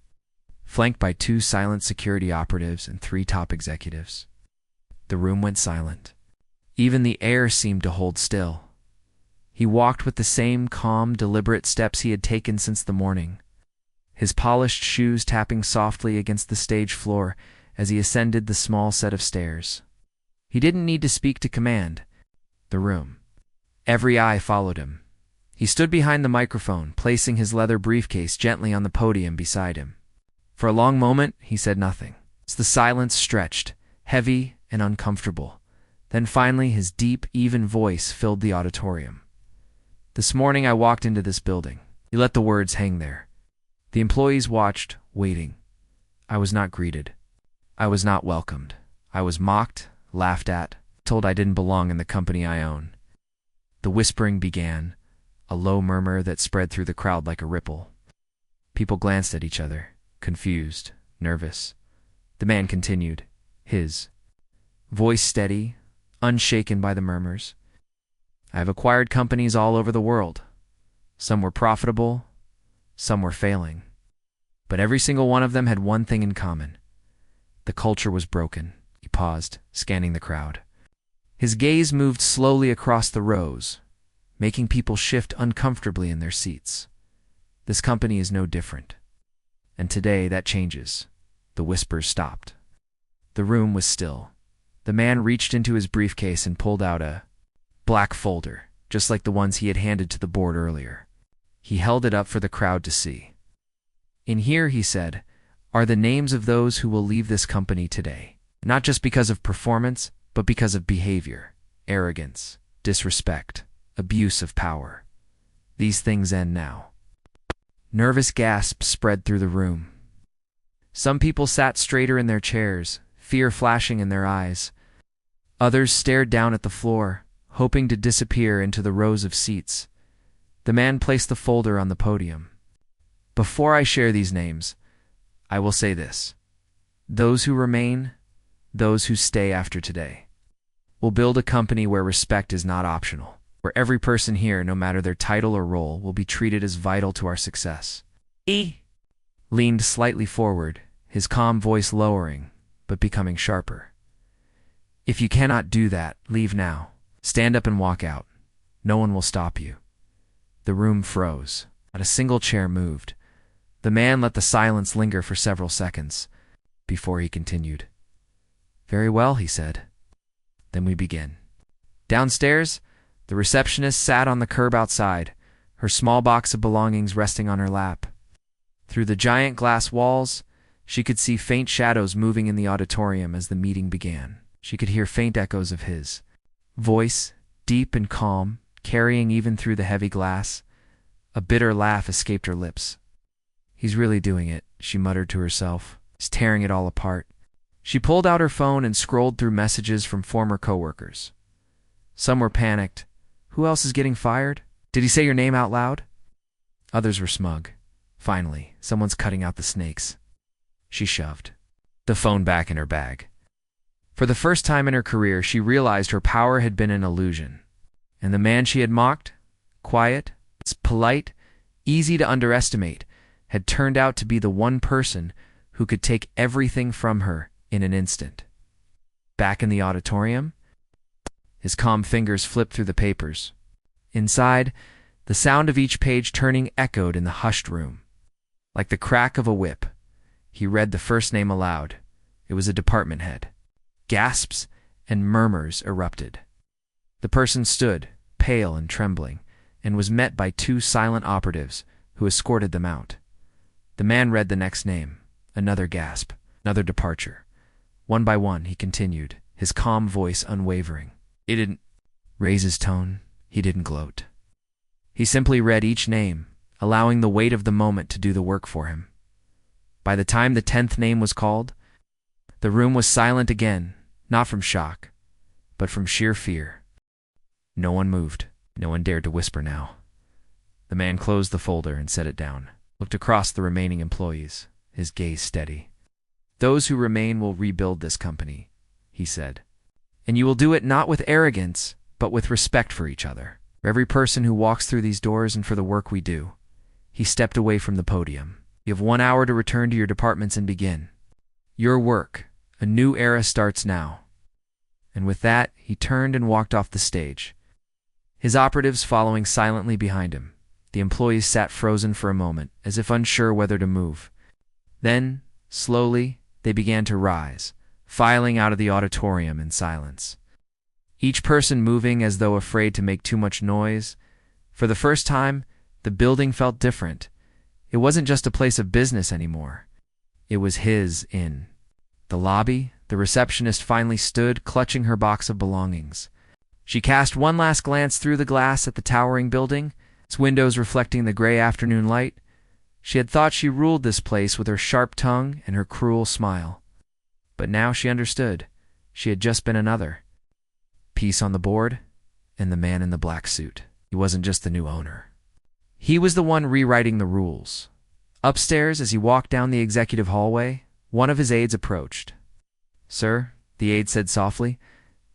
flanked by 2 silent security operatives and 3 top executives. The room went silent. Even the air seemed to hold still. He walked with the same calm, deliberate steps he had taken since the morning, his polished shoes tapping softly against the stage floor as he ascended the small set of stairs. He didn't need to speak to command the room. Every eye followed him. He stood behind the microphone, placing his leather briefcase gently on the podium beside him. For a long moment, he said nothing. The silence stretched, heavy and uncomfortable. Then finally, his deep, even voice filled the auditorium. "This morning I walked into this building." He let the words hang there. The employees watched, waiting. I was not greeted. I was not welcomed. I was mocked, laughed at, told I didn't belong in the company I own. The whispering began, a low murmur that spread through the crowd like a ripple. People glanced at each other, confused, nervous. The man continued, his voice steady, unshaken by the murmurs. "I have acquired companies all over the world. Some were profitable, some were failing. But every single one of them had one thing in common. The culture was broken." He paused, scanning the crowd. His gaze moved slowly across the rows, making people shift uncomfortably in their seats. "This company is no different. And today that changes." The whispers stopped. The room was still. The man reached into his briefcase and pulled out a black folder, just like the ones he had handed to the board earlier. He held it up for the crowd to see. "In here," he said, "are the names of those who will leave this company today. Not just because of performance, but because of behavior, arrogance, disrespect, abuse of power. These things end now." Nervous gasps spread through the room. Some people sat straighter in their chairs, fear flashing in their eyes. Others stared down at the floor, hoping to disappear into the rows of seats. The man placed the folder on the podium. Before I share these names, I will say this. Those who remain, those who stay after today, will build a company where respect is not optional, where every person here, no matter their title or role, will be treated as vital to our success. He leaned slightly forward, his calm voice lowering, but becoming sharper. If you cannot do that, leave now. Stand up and walk out. No one will stop you. The room froze. Not a single chair moved. The man let the silence linger for several seconds before he continued. Very well, he said. Then we begin. Downstairs, the receptionist sat on the curb outside, her small box of belongings resting on her lap. Through the giant glass walls, she could see faint shadows moving in the auditorium as the meeting began. She could hear faint echoes of his voice, deep and calm, carrying even through the heavy glass. A bitter laugh escaped her lips. He's really doing it, she muttered to herself. He's tearing it all apart. She pulled out her phone and scrolled through messages from former coworkers. Some were panicked. Who else is getting fired? Did he say your name out loud? Others were smug. Finally, someone's cutting out the snakes. She shoved the phone back in her bag. For the first time in her career, she realized her power had been an illusion. And the man she had mocked, quiet, polite, easy to underestimate, had turned out to be the one person who could take everything from her in an instant. Back in the auditorium, his calm fingers flipped through the papers. Inside, the sound of each page turning echoed in the hushed room. Like the crack of a whip, he read the first name aloud. It was a department head. Gasps and murmurs erupted. The person stood, pale and trembling, and was met by two silent operatives who escorted them out. The man read the next name. Another gasp, another departure. One by one, he continued, his calm voice unwavering. He didn't raise his tone. He didn't gloat. He simply read each name, allowing the weight of the moment to do the work for him. By the time the 10th name was called, the room was silent again, not from shock, but from sheer fear. No one moved. No one dared to whisper now. The man closed the folder and set it down, looked across the remaining employees, his gaze steady. Those who remain will rebuild this company, he said. And you will do it not with arrogance, but with respect for each other. For every person who walks through these doors and for the work we do. He stepped away from the podium. You have 1 hour to return to your departments and begin. Your work. A new era starts now. And with that, he turned and walked off the stage, his operatives following silently behind him. The employees sat frozen for a moment, as if unsure whether to move. Then, slowly, they began to rise, filing out of the auditorium in silence. Each person moving as though afraid to make too much noise. For the first time, the building felt different. It wasn't just a place of business anymore. It was his inn. The lobby, the receptionist finally stood, clutching her box of belongings. She cast one last glance through the glass at the towering building, its windows reflecting the gray afternoon light. She had thought she ruled this place with her sharp tongue and her cruel smile. But now she understood. She had just been another. Peace on the board, and the man in the black suit. He wasn't just the new owner. He was the one rewriting the rules. Upstairs, as he walked down the executive hallway, one of his aides approached. Sir, the aide said softly,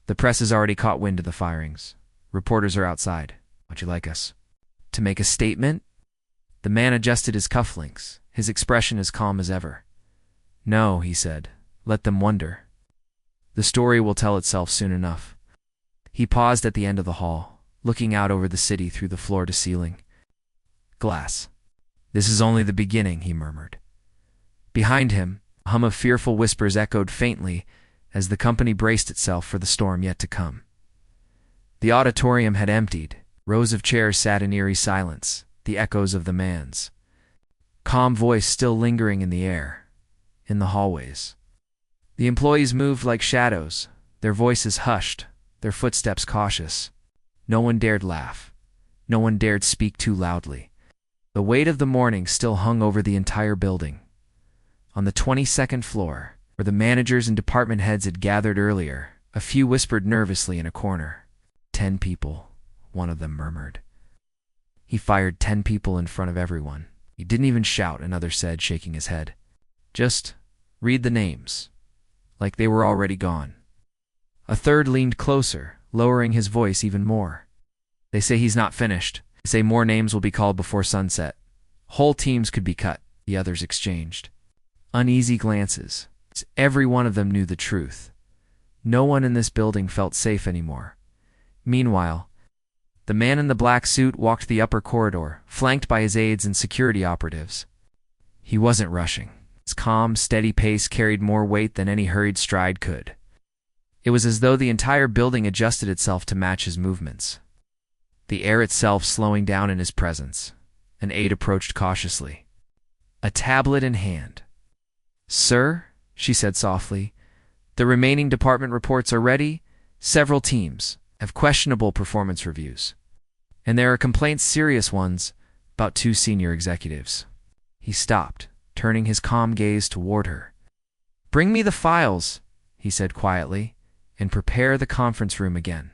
the press has already caught wind of the firings. Reporters are outside. Would you like us to make a statement? The man adjusted his cufflinks, his expression as calm as ever. No, he said. Let them wonder. The story will tell itself soon enough. He paused at the end of the hall, looking out over the city through the floor-to-ceiling glass. This is only the beginning, he murmured. Behind him, a hum of fearful whispers echoed faintly as the company braced itself for the storm yet to come. The auditorium had emptied. Rows of chairs sat in eerie silence, the echoes of the man's calm voice still lingering in the air, in the hallways. The employees moved like shadows, their voices hushed, their footsteps cautious. No one dared laugh. No one dared speak too loudly. The weight of the morning still hung over the entire building. On the 22nd floor, where the managers and department heads had gathered earlier, a few whispered nervously in a corner. 10 people, one of them murmured. He fired 10 people in front of everyone. He didn't even shout, another said, shaking his head. Just read the names, like they were already gone. A third leaned closer, lowering his voice even more. They say he's not finished. They say more names will be called before sunset. Whole teams could be cut, the others exchanged. Uneasy glances. Every one of them knew the truth. No one in this building felt safe anymore. Meanwhile, the man in the black suit walked the upper corridor, flanked by his aides and security operatives. He wasn't rushing. His calm, steady pace carried more weight than any hurried stride could. It was as though the entire building adjusted itself to match his movements. The air itself slowing down in his presence. An aide approached cautiously, a tablet in hand. "Sir," she said softly, "the remaining department reports are ready. Several teams have questionable performance reviews. And there are complaints, serious ones, about 2 senior executives." He stopped, turning his calm gaze toward her. "Bring me the files," he said quietly, "and prepare the conference room again."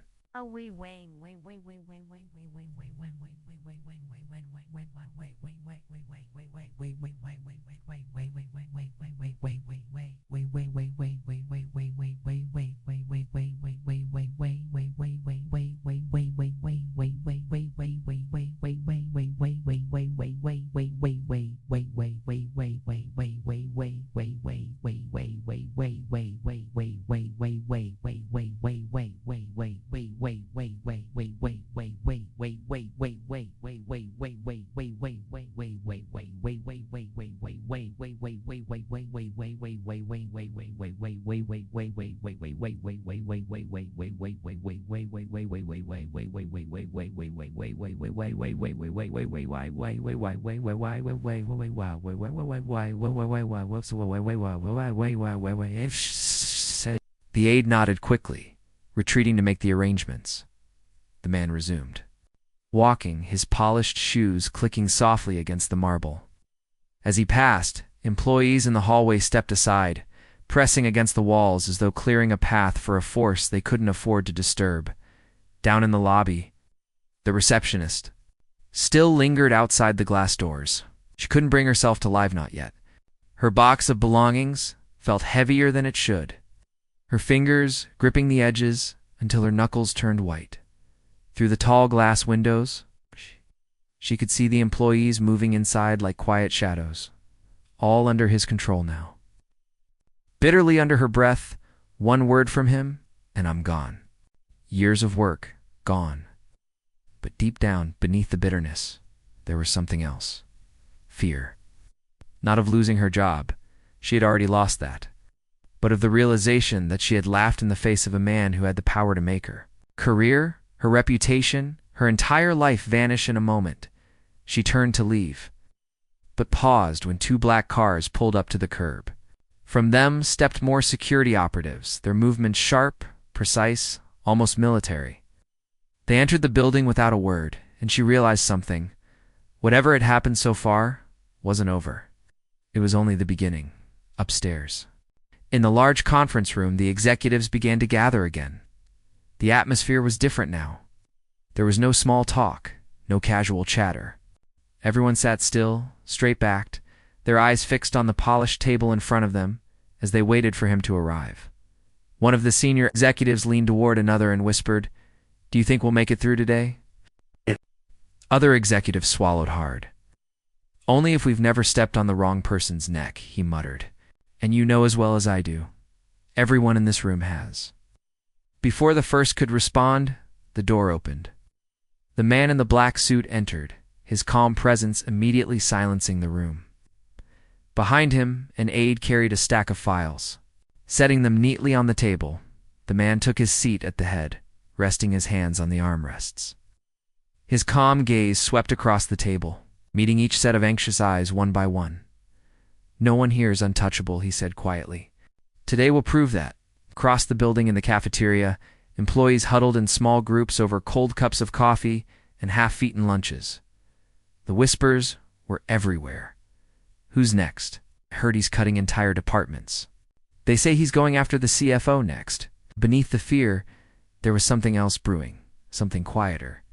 The aide nodded quickly, retreating to make the arrangements. The man resumed, walking, his polished shoes clicking softly against the marble. As he passed, employees in the hallway stepped aside, pressing against the walls as though clearing a path for a force they couldn't afford to disturb. Down in the lobby, the receptionist still lingered outside the glass doors. She couldn't bring herself to live knot yet. Her box of belongings felt heavier than it should, her fingers gripping the edges until her knuckles turned white. Through the tall glass windows, she could see the employees moving inside like quiet shadows, all under his control now. Bitterly under her breath, one word from him, and I'm gone. Years of work, gone. But deep down, beneath the bitterness, there was something else. Fear. Not of losing her job, she had already lost that, but of the realization that she had laughed in the face of a man who had the power to make her career, her reputation, her entire life vanish in a moment. She turned to leave, but paused when 2 black cars pulled up to the curb. From them stepped more security operatives, their movements sharp, precise, almost military. They entered the building without a word, and she realized something. Whatever had happened so far wasn't over. It was only the beginning, upstairs. In the large conference room, the executives began to gather again. The atmosphere was different now. There was no small talk, no casual chatter. Everyone sat still, straight-backed, their eyes fixed on the polished table in front of them as they waited for him to arrive. One of the senior executives leaned toward another and whispered, "Do you think we'll make it through today?" Other executives swallowed hard. "Only if we've never stepped on the wrong person's neck," he muttered. "And you know as well as I do. Everyone in this room has." Before the first could respond, the door opened. The man in the black suit entered, his calm presence immediately silencing the room. Behind him, an aide carried a stack of files. Setting them neatly on the table, the man took his seat at the head, resting his hands on the armrests. His calm gaze swept across the table, meeting each set of anxious eyes one by one. "No one here is untouchable," he said quietly. "Today will prove that." Across the building in the cafeteria, employees huddled in small groups over cold cups of coffee and half-eaten lunches. The whispers were everywhere. "Who's next? I heard he's cutting entire departments. They say he's going after the CFO next." Beneath the fear, there was something else brewing, something quieter.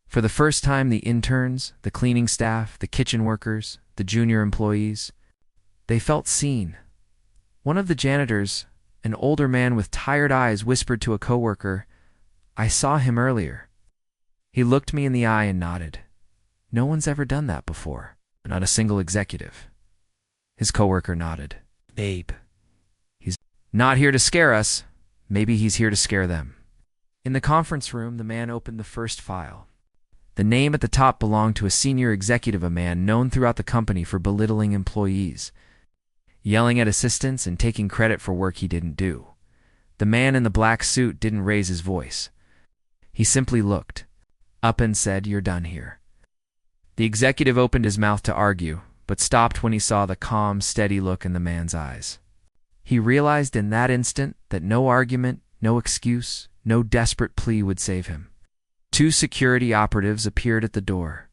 For the first time, the interns, the cleaning staff, the kitchen workers, the junior employees, they felt seen. One of the janitors, an older man with tired eyes, whispered to a coworker, "I saw him earlier." He looked me in the eye and nodded. No one's ever done that before. Not a single executive. His coworker nodded. Babe. He's not here to scare us. Maybe he's here to scare them. In the conference room, the man opened the first file. The name at the top belonged to a senior executive, a man known throughout the company for belittling employees, yelling at assistants, and taking credit for work he didn't do. The man in the black suit didn't raise his voice. He simply looked up and said, "You're done here." The executive opened his mouth to argue, but stopped when he saw the calm, steady look in the man's eyes. He realized in that instant that no argument, no excuse, no desperate plea would save him. 2 security operatives appeared at the door.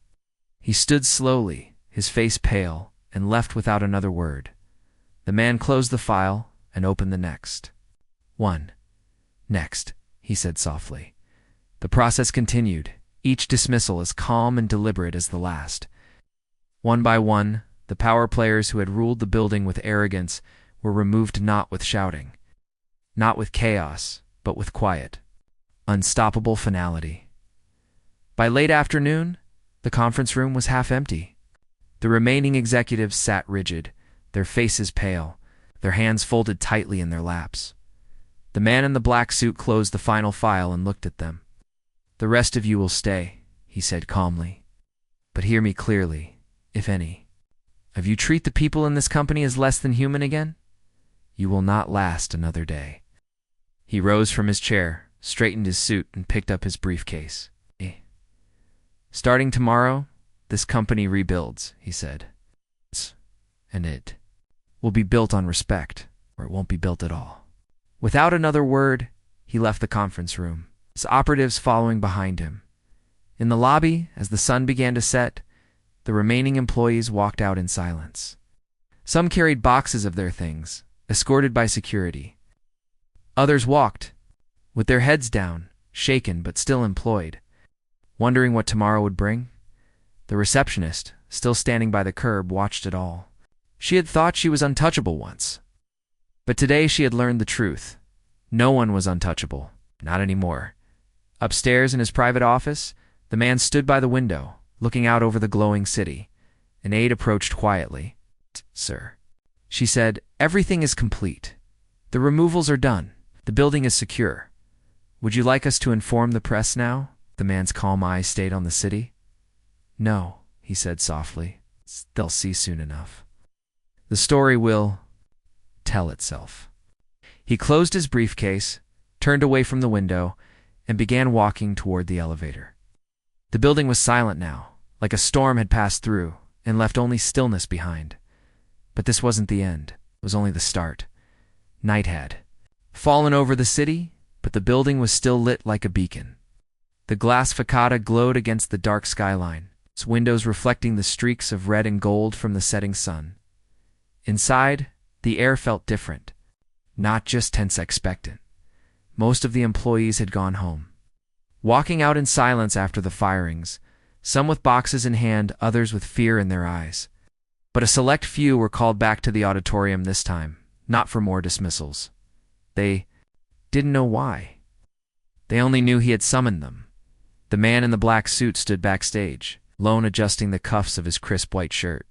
He stood slowly, his face pale, and left without another word. The man closed the file and opened the next. "1. Next," he said softly. The process continued, each dismissal as calm and deliberate as the last. One by one, the power players who had ruled the building with arrogance were removed, not with shouting, not with chaos, but with quiet, unstoppable finality. By late afternoon, the conference room was half empty. The remaining executives sat rigid, their faces pale, their hands folded tightly in their laps. The man in the black suit closed the final file and looked at them. "The rest of you will stay," he said calmly. "But hear me clearly, if any. If you treat the people in this company as less than human again, you will not last another day." He rose from his chair, straightened his suit, and picked up his briefcase. "Starting tomorrow, this company rebuilds," he said. "And it will be built on respect, or it won't be built at all." Without another word, he left the conference room, his operatives following behind him. In the lobby, as the sun began to set, the remaining employees walked out in silence. Some carried boxes of their things, escorted by security. Others walked, with their heads down, shaken but still employed, wondering what tomorrow would bring. The receptionist, still standing by the curb, watched it all. She had thought she was untouchable once. But today she had learned the truth. No one was untouchable, not anymore. Upstairs in his private office, the man stood by the window, looking out over the glowing city. An aide approached quietly. "Sir," she said, "everything is complete. The removals are done. The building is secure. Would you like us to inform the press now?" The man's calm eyes stayed on the city. "No," he said softly. "They'll see soon enough. The story will tell itself." He closed his briefcase, turned away from the window, and began walking toward the elevator. The building was silent now, like a storm had passed through and left only stillness behind. But this wasn't the end. It was only the start. Night had fallen over the city, but the building was still lit like a beacon. The glass facade glowed against the dark skyline, its windows reflecting the streaks of red and gold from the setting sun. Inside, the air felt different, not just tense, expectant. Most of the employees had gone home, walking out in silence after the firings, some with boxes in hand, others with fear in their eyes. But a select few were called back to the auditorium this time, not for more dismissals. They didn't know why. They only knew he had summoned them. The man in the black suit stood backstage, alone, adjusting the cuffs of his crisp white shirt.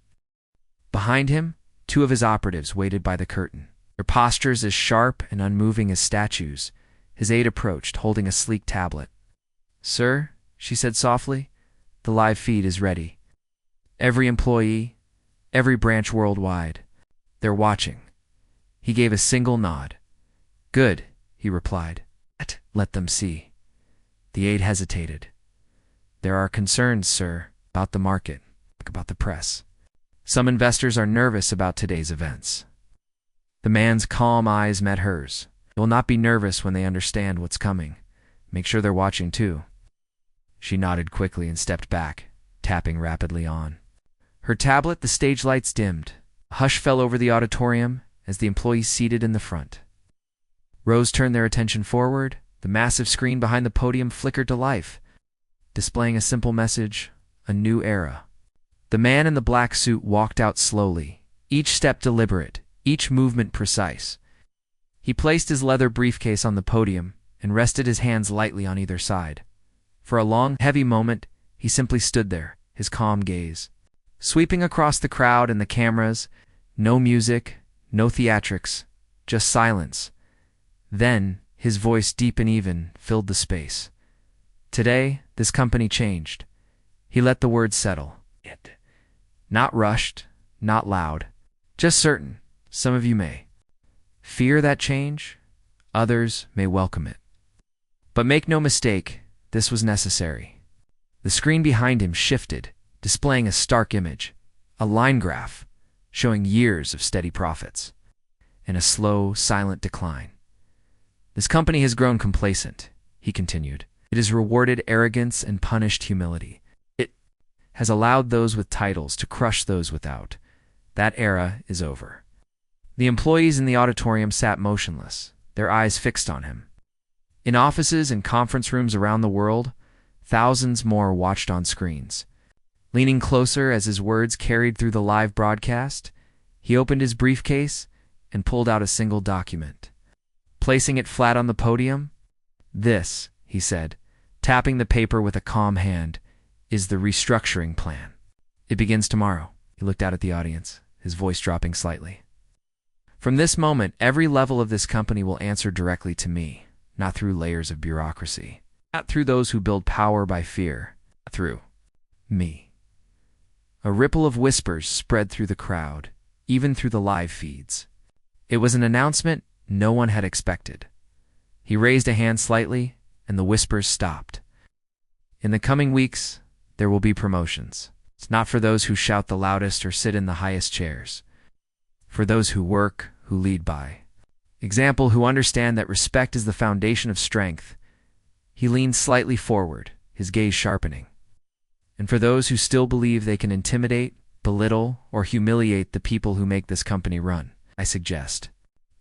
Behind him, 2 of his operatives waited by the curtain, their postures as sharp and unmoving as statues. His aide approached, holding a sleek tablet. "Sir," she said softly, "the live feed is ready. Every employee, every branch worldwide, they're watching." He gave a single nod. "Good," he replied. "Let them see." The aide hesitated. "There are concerns, sir, about the market, about the press. Some investors are nervous about today's events." The man's calm eyes met hers. "They will not be nervous when they understand what's coming. Make sure they're watching too." She nodded quickly and stepped back, tapping rapidly on her tablet. The stage lights dimmed. A hush fell over the auditorium as the employees seated in the front. Rows turned their attention forward. The massive screen behind the podium flickered to life, displaying a simple message, a new era. The man in the black suit walked out slowly, each step deliberate, each movement precise. He placed his leather briefcase on the podium and rested his hands lightly on either side. For a long, heavy moment, he simply stood there, his calm gaze sweeping across the crowd and the cameras. No music, no theatrics, just silence. Then, his voice, deep and even, filled the space. Today, this company changed. He let the words settle. Not rushed, not loud, just certain. Some of you may fear that change, others may welcome it. But make no mistake, this was necessary. The screen behind him shifted, displaying a stark image, a line graph, showing years of steady profits, and a slow, silent decline. This company has grown complacent, he continued. It has rewarded arrogance and punished humility. It has allowed those with titles to crush those without. That era is over. The employees in the auditorium sat motionless, their eyes fixed on him. In offices and conference rooms around the world, thousands more watched on screens. Leaning closer as his words carried through the live broadcast, he opened his briefcase and pulled out a single document. Placing it flat on the podium, "This," he said, tapping the paper with a calm hand, "is the restructuring plan. It begins tomorrow." He looked out at the audience, his voice dropping slightly. "From this moment, every level of this company will answer directly to me, not through layers of bureaucracy, not through those who build power by fear, through me." A ripple of whispers spread through the crowd, even through the live feeds. It was an announcement no one had expected. He raised a hand slightly, and the whispers stopped. In the coming weeks, there will be promotions. It's not for those who shout the loudest or sit in the highest chairs. For those who work, who lead by example, who understand that respect is the foundation of strength. He leaned slightly forward, his gaze sharpening. And for those who still believe they can intimidate, belittle, or humiliate the people who make this company run, I suggest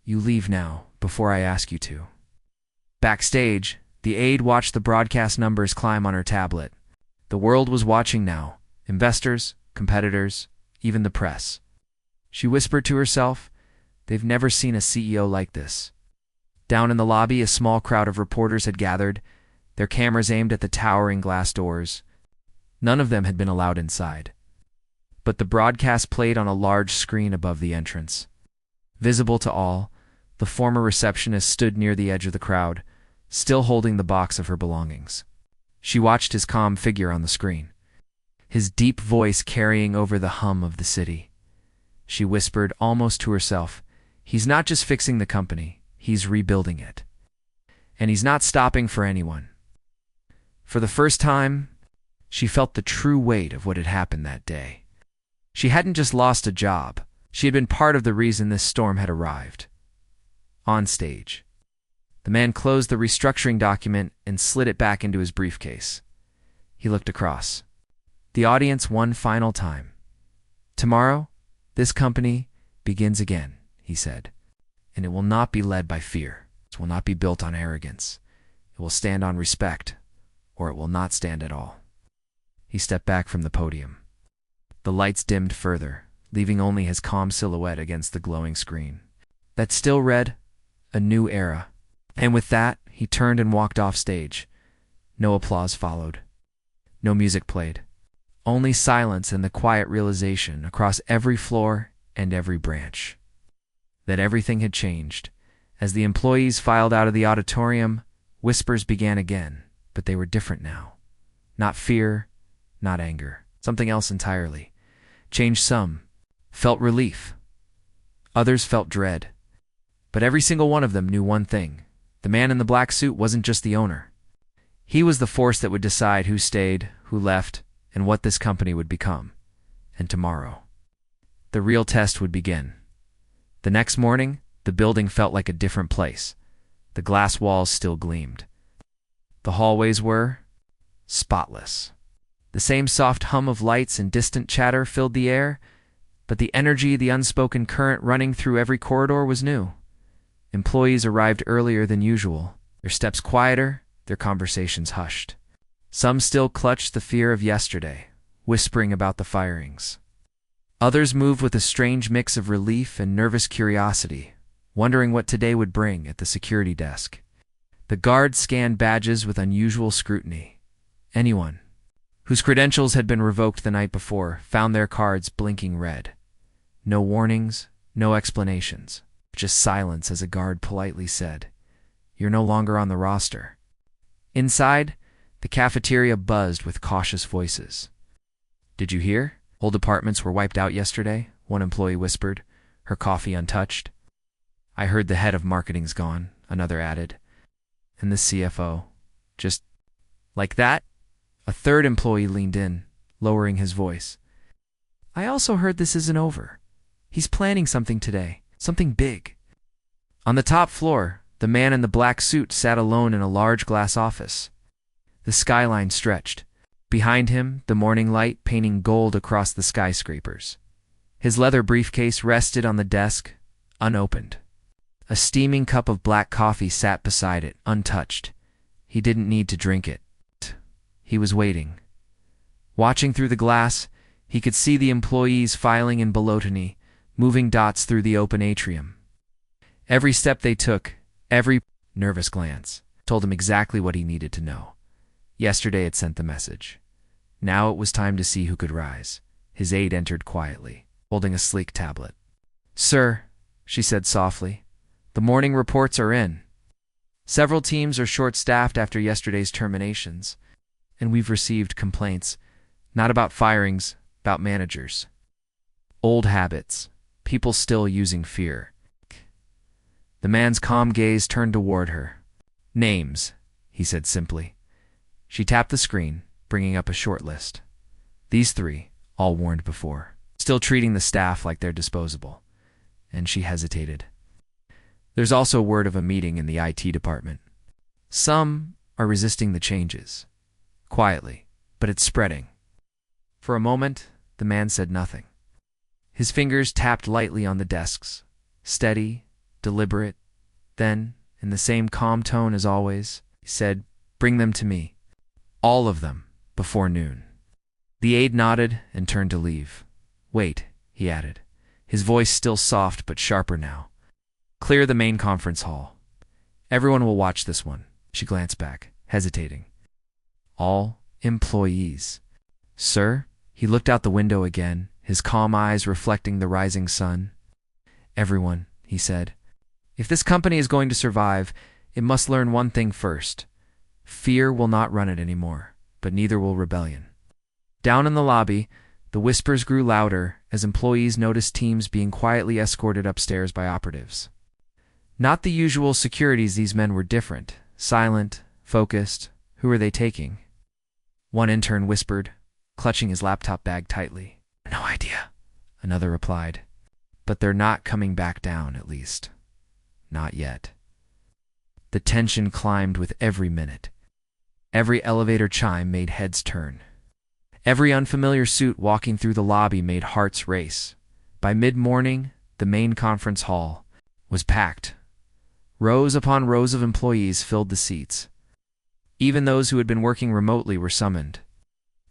you leave now, before I ask you to. Backstage, the aide watched the broadcast numbers climb on her tablet. The world was watching now, investors, competitors, even the press. She whispered to herself, "They've never seen a CEO like this." Down in the lobby, a small crowd of reporters had gathered, their cameras aimed at the towering glass doors. None of them had been allowed inside. But the broadcast played on a large screen above the entrance. Visible to all, the former receptionist stood near the edge of the crowd, still holding the box of her belongings. She watched his calm figure on the screen, his deep voice carrying over the hum of the city. She whispered, almost to herself, "He's not just fixing the company, he's rebuilding it. And he's not stopping for anyone." For the first time, she felt the true weight of what had happened that day. She hadn't just lost a job. She had been part of the reason this storm had arrived. On stage, the man closed the restructuring document and slid it back into his briefcase. He looked across the audience one final time. "Tomorrow, this company begins again," he said, "and it will not be led by fear. It will not be built on arrogance. It will stand on respect, or it will not stand at all." He stepped back from the podium. The lights dimmed further, leaving only his calm silhouette against the glowing screen. That still read, "A new era." And with that, he turned and walked off stage. No applause followed. No music played. Only silence and the quiet realization across every floor and every branch that everything had changed. As the employees filed out of the auditorium, whispers began again, but they were different now. Not fear, not anger, something else entirely. Change. Some felt relief. Others felt dread. But every single one of them knew one thing. The man in the black suit wasn't just the owner. He was the force that would decide who stayed, who left, and what this company would become. And tomorrow, the real test would begin. The next morning, the building felt like a different place. The glass walls still gleamed. The hallways were spotless. The same soft hum of lights and distant chatter filled the air, but the energy, the unspoken current running through every corridor was new. Employees arrived earlier than usual, their steps quieter, their conversations hushed. Some still clutched the fear of yesterday, whispering about the firings. Others moved with a strange mix of relief and nervous curiosity, wondering what today would bring at the security desk. The guards scanned badges with unusual scrutiny. Anyone whose credentials had been revoked the night before found their cards blinking red. No warnings, no explanations, just silence as a guard politely said, "You're no longer on the roster." Inside, the cafeteria buzzed with cautious voices. "Did you hear? Whole departments were wiped out yesterday," one employee whispered, her coffee untouched. "I heard the head of marketing's gone," another added. "And the CFO. Just like that?" A third employee leaned in, lowering his voice. "I also heard this isn't over. He's planning something today, something big." On the top floor, the man in the black suit sat alone in a large glass office. The skyline stretched. Behind him, the morning light painting gold across the skyscrapers. His leather briefcase rested on the desk, unopened. A steaming cup of black coffee sat beside it, untouched. He didn't need to drink it. He was waiting. Watching through the glass, he could see the employees filing in Bolotany, moving dots through the open atrium. Every step they took, every nervous glance, told him exactly what he needed to know. Yesterday it sent the message. Now it was time to see who could rise. His aide entered quietly, holding a sleek tablet. "Sir," she said softly, "the morning reports are in. Several teams are short-staffed after yesterday's terminations, and we've received complaints, not about firings, about managers. Old habits, people still using fear." The man's calm gaze turned toward her. "Names," he said simply. She tapped the screen, bringing up a short list. These 3, all warned before, still treating the staff like they're disposable. And she hesitated. "There's also word of a meeting in the IT department. Some are resisting the changes. Quietly, but it's spreading." For a moment, the man said nothing. His fingers tapped lightly on the desks, steady, deliberate. Then, in the same calm tone as always, he said, "Bring them to me. All of them, before noon." The aide nodded and turned to leave. "Wait," he added, his voice still soft but sharper now. "Clear the main conference hall. Everyone will watch this one." She glanced back, hesitating. "All employees." "Sir?" He looked out the window again, his calm eyes reflecting the rising sun. "Everyone," he said. "If this company is going to survive, it must learn one thing first. Fear will not run it anymore, but neither will rebellion." Down in the lobby, the whispers grew louder as employees noticed teams being quietly escorted upstairs by operatives. Not the usual securities, these men were different, silent, focused. Who were they taking? One intern whispered, clutching his laptop bag tightly. "No idea," another replied. "But they're not coming back down, at least. Not yet." The tension climbed with every minute. Every elevator chime made heads turn. Every unfamiliar suit walking through the lobby made hearts race. By mid-morning, the main conference hall was packed. Rows upon rows of employees filled the seats. Even those who had been working remotely were summoned,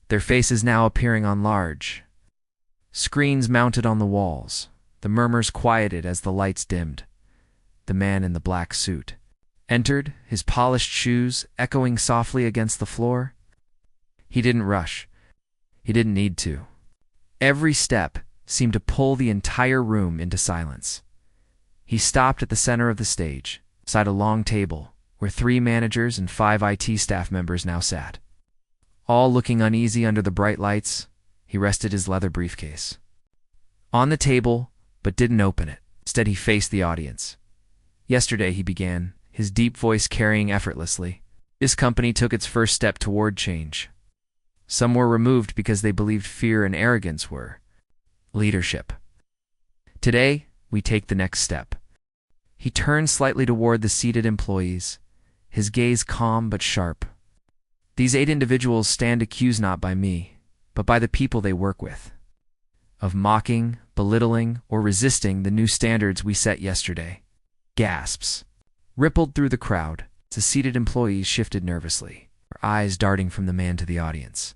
their faces now appearing on large screens mounted on the walls. The murmurs quieted as the lights dimmed. The man in the black suit entered, his polished shoes echoing softly against the floor. He didn't rush. He didn't need to. Every step seemed to pull the entire room into silence. He stopped at the center of the stage, beside a long table, where 3 managers and 5 IT staff members now sat. All looking uneasy under the bright lights, he rested his leather briefcase on the table, but didn't open it. Instead, he faced the audience. "Yesterday," he began, his deep voice carrying effortlessly, "this company took its first step toward change. Some were removed because they believed fear and arrogance were leadership. Today, we take the next step." He turned slightly toward the seated employees, his gaze calm but sharp. "These 8 individuals stand accused not by me, but by the people they work with, of mocking, belittling, or resisting the new standards we set yesterday." Gasps rippled through the crowd as the seated employees shifted nervously. her eyes darting from the man to the audience.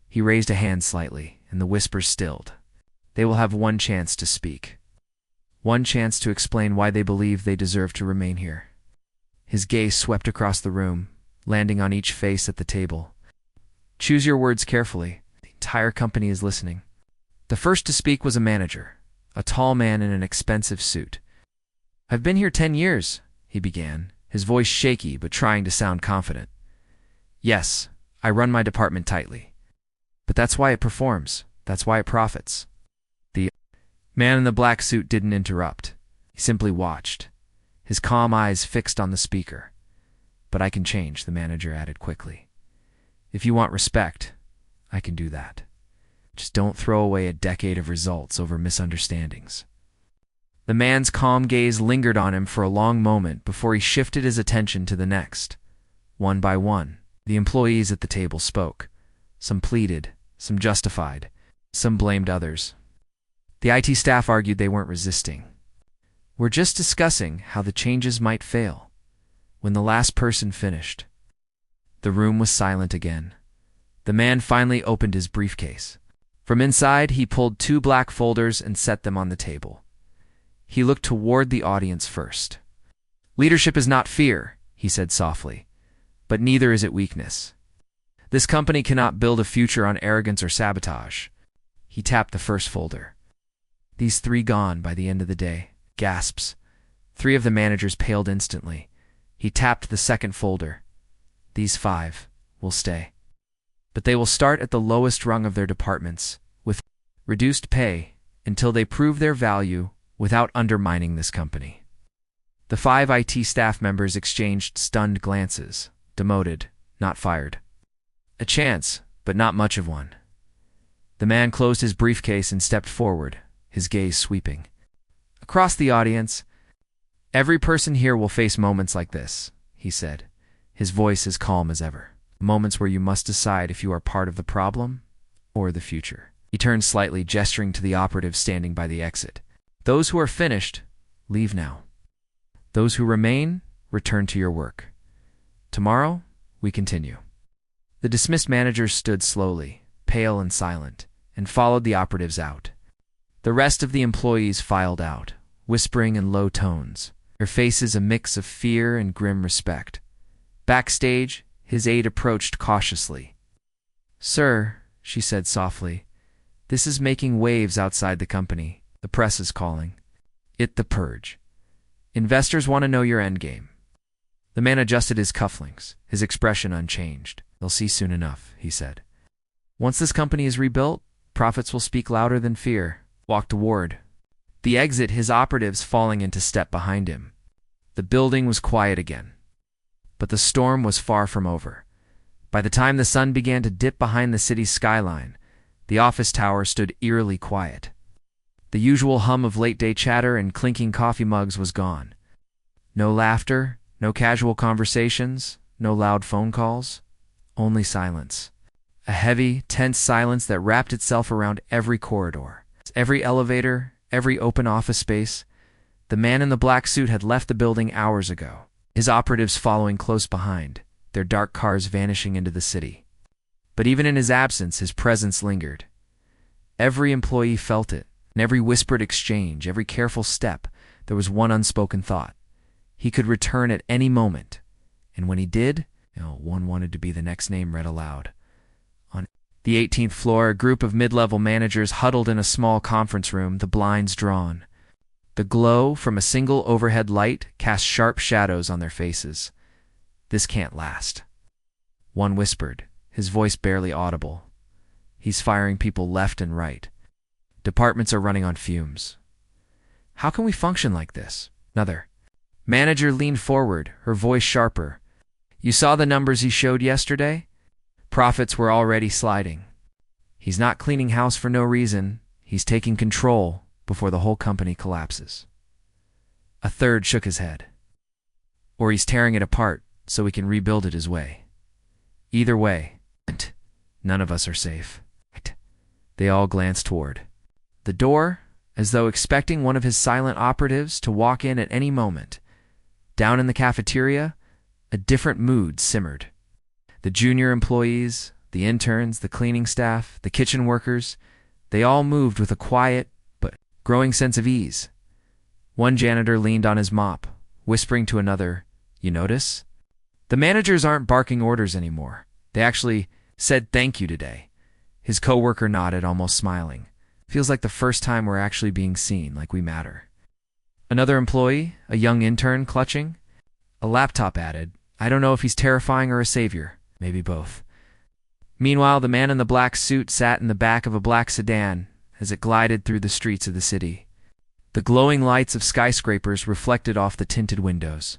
He raised a hand slightly, and the whispers stilled. They will have one chance to speak. One chance to explain why they believe they deserve to remain here. His gaze swept across the room, landing on each face at the table. Choose your words carefully. The entire company is listening. The first to speak was a manager, a tall man in an expensive suit. "I've been here 10 years, he began, his voice shaky but trying to sound confident. "Yes, I run my department tightly. But that's why it performs. That's why it profits." The man in the black suit didn't interrupt. He simply watched, his calm eyes fixed on the speaker. "But I can change," the manager added quickly. "If you want respect, I can do that. Just don't throw away a decade of results over misunderstandings." The man's calm gaze lingered on him for a long moment before he shifted his attention to the next. One by one, the employees at the table spoke. Some pleaded, some justified, some blamed others. The IT staff argued they weren't resisting. "We're just discussing how the changes might fail." When the last person finished, the room was silent again. The man finally opened his briefcase. From inside, he pulled 2 black folders and set them on the table. He looked toward the audience first. "Leadership is not fear," he said softly, "but neither is it weakness. This company cannot build a future on arrogance or sabotage." He tapped the first folder. "These 3 gone by the end of the day." Gasps. 3 of the managers paled instantly. He tapped the second folder. "These 5 will stay. But they will start at the lowest rung of their departments, with reduced pay, until they prove their value without undermining this company." The 5 IT staff members exchanged stunned glances. Demoted, not fired. A chance, but not much of one. The man closed his briefcase and stepped forward, his gaze sweeping. Across the audience, "Every person here will face moments like this," he said, his voice as calm as ever. "Moments where you must decide if you are part of the problem or the future." He turned slightly, gesturing to the operatives standing by the exit. "Those who are finished, leave now. Those who remain, return to your work. Tomorrow, we continue." The dismissed managers stood slowly, pale and silent, and followed the operatives out. The rest of the employees filed out, whispering in low tones, their faces a mix of fear and grim respect. Backstage, his aide approached cautiously. "Sir," she said softly, "this is making waves outside the company. The press is calling. It the purge. Investors want to know your endgame." The man adjusted his cufflinks, his expression unchanged. "They'll see soon enough," he said. "Once this company is rebuilt, profits will speak louder than fear." Walked toward the exit, his operatives falling into step behind him. The building was quiet again. But the storm was far from over. By the time the sun began to dip behind the city's skyline, the office tower stood eerily quiet. The usual hum of late-day chatter and clinking coffee mugs was gone. No laughter, no casual conversations, no loud phone calls. Only silence. A heavy, tense silence that wrapped itself around every corridor, every elevator, every open office space. The man in the black suit had left the building hours ago, his operatives following close behind, their dark cars vanishing into the city. But even in his absence, his presence lingered. Every employee felt it. In every whispered exchange, every careful step, there was one unspoken thought. He could return at any moment. And when he did, one wanted to be the next name read aloud. On the 18th floor, a group of mid-level managers huddled in a small conference room, the blinds drawn. The glow from a single overhead light cast sharp shadows on their faces. "This can't last." One whispered, his voice barely audible. "He's firing people left and right. Departments are running on fumes. How can we function like this?" Another manager leaned forward, her voice sharper. "You saw the numbers he showed yesterday? Profits were already sliding. He's not cleaning house for no reason. He's taking control before the whole company collapses." A third shook his head. "Or he's tearing it apart so he can rebuild it his way. Either way, none of us are safe." They all glanced toward the door, as though expecting one of his silent operatives to walk in at any moment. Down in the cafeteria, a different mood simmered. The junior employees, the interns, the cleaning staff, the kitchen workers, they all moved with a quiet but growing sense of ease. One janitor leaned on his mop, whispering to another, "You notice? The managers aren't barking orders anymore. They actually said thank you today." His coworker nodded, almost smiling. "Feels like the first time we're actually being seen, like we matter." Another employee, a young intern clutching a laptop, added, "I don't know if he's terrifying or a savior. Maybe both." Meanwhile, the man in the black suit sat in the back of a black sedan as it glided through the streets of the city. The glowing lights of skyscrapers reflected off the tinted windows,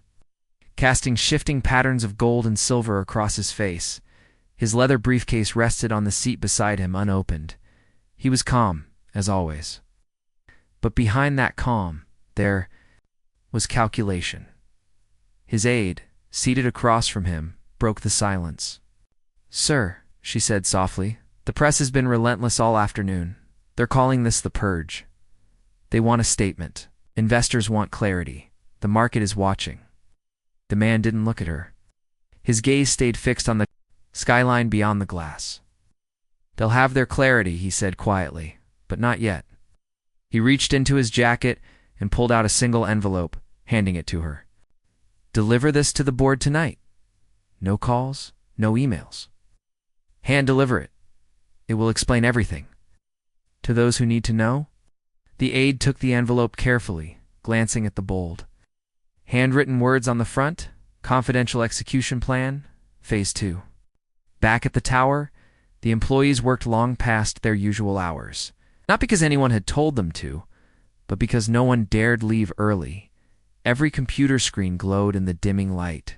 casting shifting patterns of gold and silver across his face. His leather briefcase rested on the seat beside him, unopened. He was calm, as always. But behind that calm, there was calculation. His aide, seated across from him, broke the silence. "Sir," she said softly, "the press has been relentless all afternoon. They're calling this the purge. They want a statement. Investors want clarity. The market is watching." The man didn't look at her. His gaze stayed fixed on the skyline beyond the glass. "They'll have their clarity," he said quietly, "but not yet." He reached into his jacket and pulled out a single envelope, handing it to her. "Deliver this to the board tonight. No calls, no emails. Hand deliver it. It will explain everything. To those who need to know." The aide took the envelope carefully, glancing at the bold handwritten words on the front: "Confidential execution plan, Phase 2. Back at the tower, the employees worked long past their usual hours. Not because anyone had told them to, but because no one dared leave early. Every computer screen glowed in the dimming light.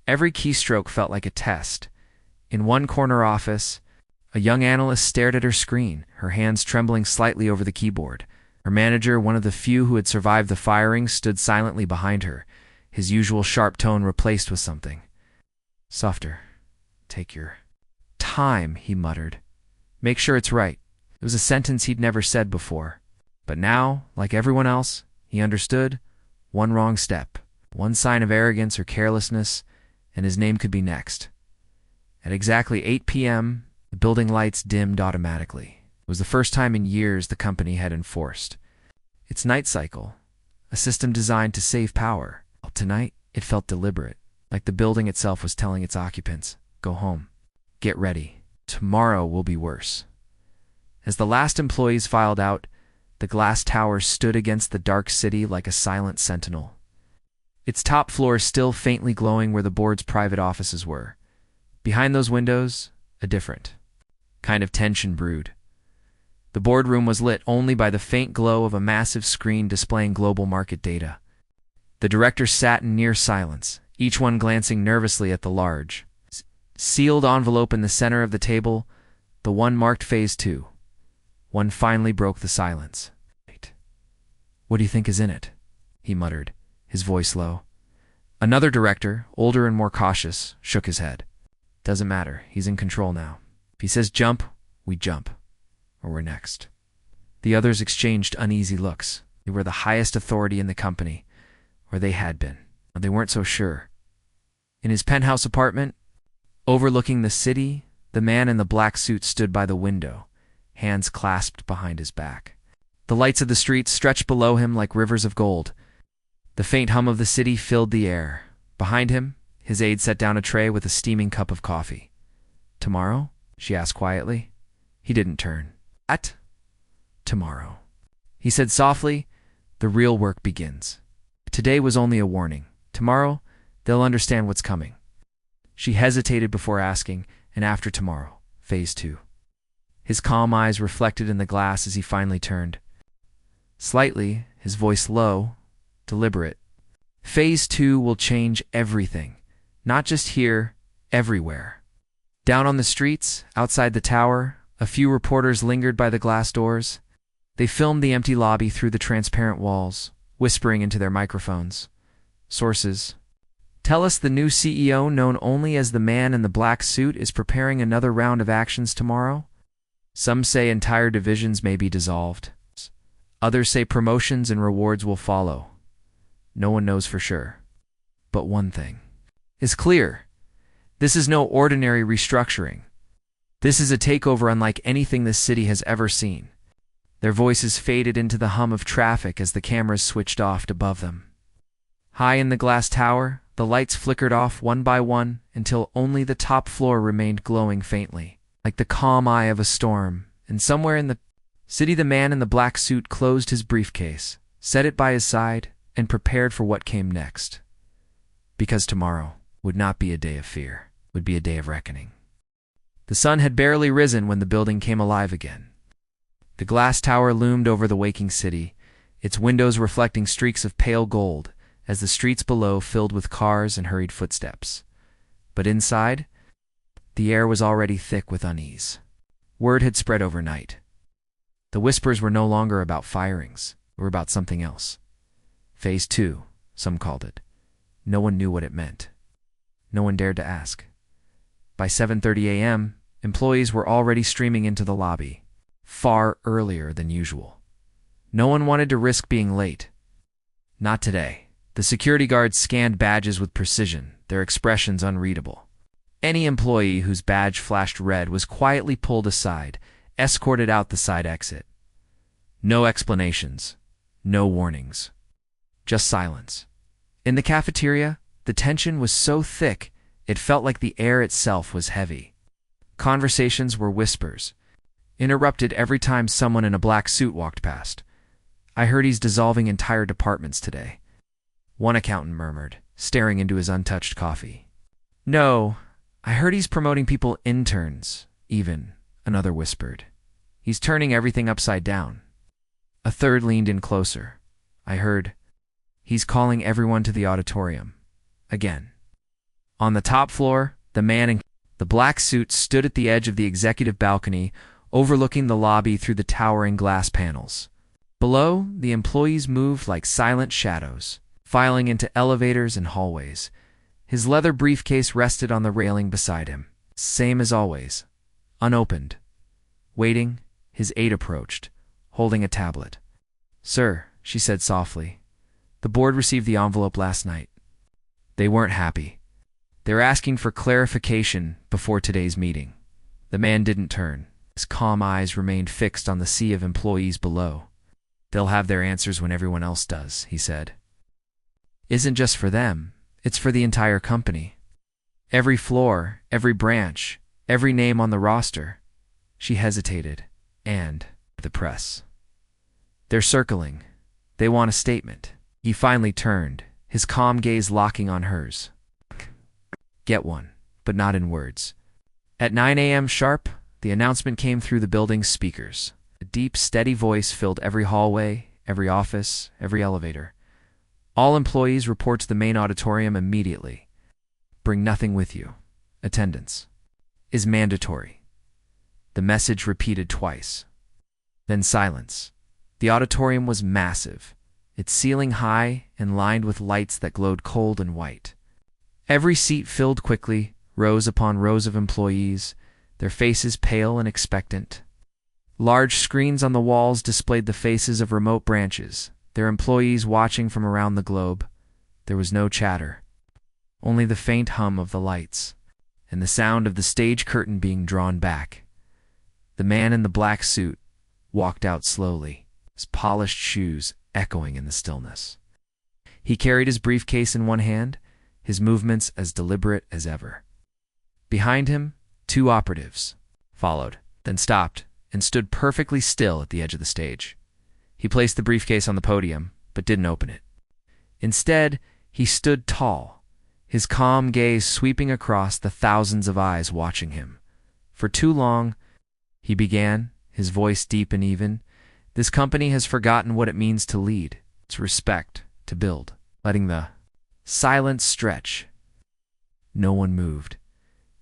Every keystroke felt like a test. In one corner office, a young analyst stared at her screen, her hands trembling slightly over the keyboard. Her manager, one of the few who had survived the firing, stood silently behind her, his usual sharp tone replaced with something softer. "Take your time," he muttered. "Make sure it's right." It was a sentence he'd never said before. But now, like everyone else, he understood. One wrong step, one sign of arrogance or carelessness, and his name could be next. At exactly 8 p.m., the building lights dimmed automatically. It was the first time in years the company had enforced its night cycle, a system designed to save power. Tonight, it felt deliberate, like the building itself was telling its occupants, "Go home. Get ready. Tomorrow will be worse." As the last employees filed out, the glass tower stood against the dark city like a silent sentinel, its top floor still faintly glowing where the board's private offices were. Behind those windows, a different kind of tension brewed. The boardroom was lit only by the faint glow of a massive screen displaying global market data. The directors sat in near silence, each one glancing nervously at the large, sealed envelope in the center of the table, the one marked Phase 2. One finally broke the silence. "What do you think is in it?" he muttered, his voice low. Another director, older and more cautious, shook his head. "Doesn't matter. He's in control now. If he says jump, we jump. Or we're next." The others exchanged uneasy looks. They were the highest authority in the company, or they had been. They weren't so sure. In his penthouse apartment, overlooking the city, the man in the black suit stood by the window, hands clasped behind his back. The lights of the streets stretched below him like rivers of gold. The faint hum of the city filled the air. Behind him, his aide set down a tray with a steaming cup of coffee. "Tomorrow?" she asked quietly. He didn't turn. "At tomorrow," he said softly. "The real work begins. Today was only a warning. Tomorrow, they'll understand what's coming." She hesitated before asking, "And after tomorrow, Phase 2. His calm eyes reflected in the glass as he finally turned. Slightly, his voice low, deliberate. "Phase 2 will change everything. Not just here, everywhere." Down on the streets, outside the tower, a few reporters lingered by the glass doors. They filmed the empty lobby through the transparent walls, whispering into their microphones. Sources tell us the new CEO, known only as the man in the black suit, is preparing another round of actions tomorrow. Some say entire divisions may be dissolved. Others say promotions and rewards will follow. No one knows for sure. But one thing is clear. This is no ordinary restructuring. This is a takeover unlike anything this city has ever seen. Their voices faded into the hum of traffic as the cameras switched off above them. High in the glass tower, the lights flickered off one by one until only the top floor remained glowing faintly, like the calm eye of a storm. And somewhere in the city, the man in the black suit closed his briefcase, set it by his side, and prepared for what came next. Because tomorrow would not be a day of fear, would be a day of reckoning. The sun had barely risen when the building came alive again. The glass tower loomed over the waking city, its windows reflecting streaks of pale gold as the streets below filled with cars and hurried footsteps. But inside, the air was already thick with unease. Word had spread overnight. The whispers were no longer about firings, they were about something else. Phase 2, some called it. No one knew what it meant. No one dared to ask. By 7:30 a.m., employees were already streaming into the lobby, far earlier than usual. No one wanted to risk being late. Not today. The security guards scanned badges with precision, their expressions unreadable. Any employee whose badge flashed red was quietly pulled aside, escorted out the side exit. No explanations, no warnings, just silence. In the cafeteria, the tension was so thick it felt like the air itself was heavy. Conversations were whispers, interrupted every time someone in a black suit walked past. "I heard he's dissolving entire departments today," one accountant murmured, staring into his untouched coffee. "No, I heard he's promoting people interns, even," another whispered. "He's turning everything upside down." A third leaned in closer. "I heard he's calling everyone to the auditorium. Again." On the top floor, the man in the black suit stood at the edge of the executive balcony, overlooking the lobby through the towering glass panels. Below, the employees moved like silent shadows, filing into elevators and hallways. His leather briefcase rested on the railing beside him, same as always, unopened. Waiting, his aide approached, holding a tablet. "Sir," she said softly, "the board received the envelope last night. They weren't happy. They're asking for clarification before today's meeting." The man didn't turn. His calm eyes remained fixed on the sea of employees below. "They'll have their answers when everyone else does," he said. "Isn't just for them, it's for the entire company. Every floor, every branch, every name on the roster." She hesitated. "And the press. They're circling. They want a statement." He finally turned, his calm gaze locking on hers. "Get one, but not in words." At 9 a.m. sharp, the announcement came through the building's speakers. A deep, steady voice filled every hallway, every office, every elevator. "All employees report to the main auditorium immediately. Bring nothing with you. Attendance is mandatory." The message repeated twice. Then silence. The auditorium was massive, its ceiling high and lined with lights that glowed cold and white. Every seat filled quickly, rows upon rows of employees, their faces pale and expectant. Large screens on the walls displayed the faces of remote branches, their employees watching from around the globe. There was no chatter, only the faint hum of the lights, and the sound of the stage curtain being drawn back. The man in the black suit walked out slowly, his polished shoes echoing in the stillness. He carried his briefcase in one hand, his movements as deliberate as ever. Behind him, 2 operatives followed, then stopped and stood perfectly still at the edge of the stage. He placed the briefcase on the podium, but didn't open it. Instead, he stood tall, his calm gaze sweeping across the thousands of eyes watching him. "For too long," he began, his voice deep and even, "this company has forgotten what it means to lead, to respect, to build." Letting the silence stretch. No one moved.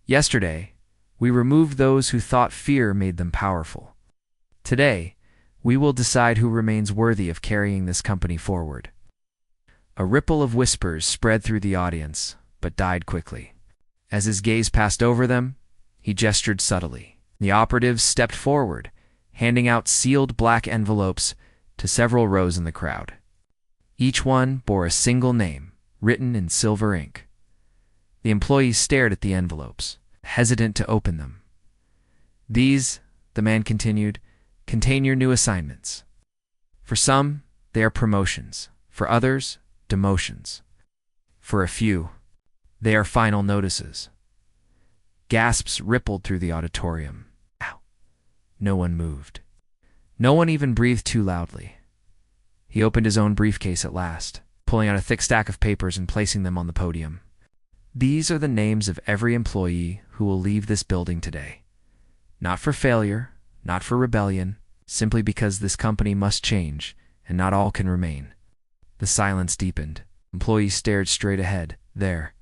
"Yesterday, we removed those who thought fear made them powerful. Today, we will decide who remains worthy of carrying this company forward." A ripple of whispers spread through the audience, but died quickly. As his gaze passed over them, he gestured subtly. The operatives stepped forward, handing out sealed black envelopes to several rows in the crowd. Each one bore a single name, written in silver ink. The employees stared at the envelopes, hesitant to open them. "These," the man continued, "contain your new assignments. For some, they are promotions. For others, demotions. For a few, they are final notices." Gasps rippled through the auditorium. Ow. No one moved. No one even breathed too loudly. He opened his own briefcase at last, pulling out a thick stack of papers and placing them on the podium. "These are the names of every employee who will leave this building today. Not for failure, not for rebellion, simply because this company must change, and not all can remain." The silence deepened. Employees stared straight ahead, there,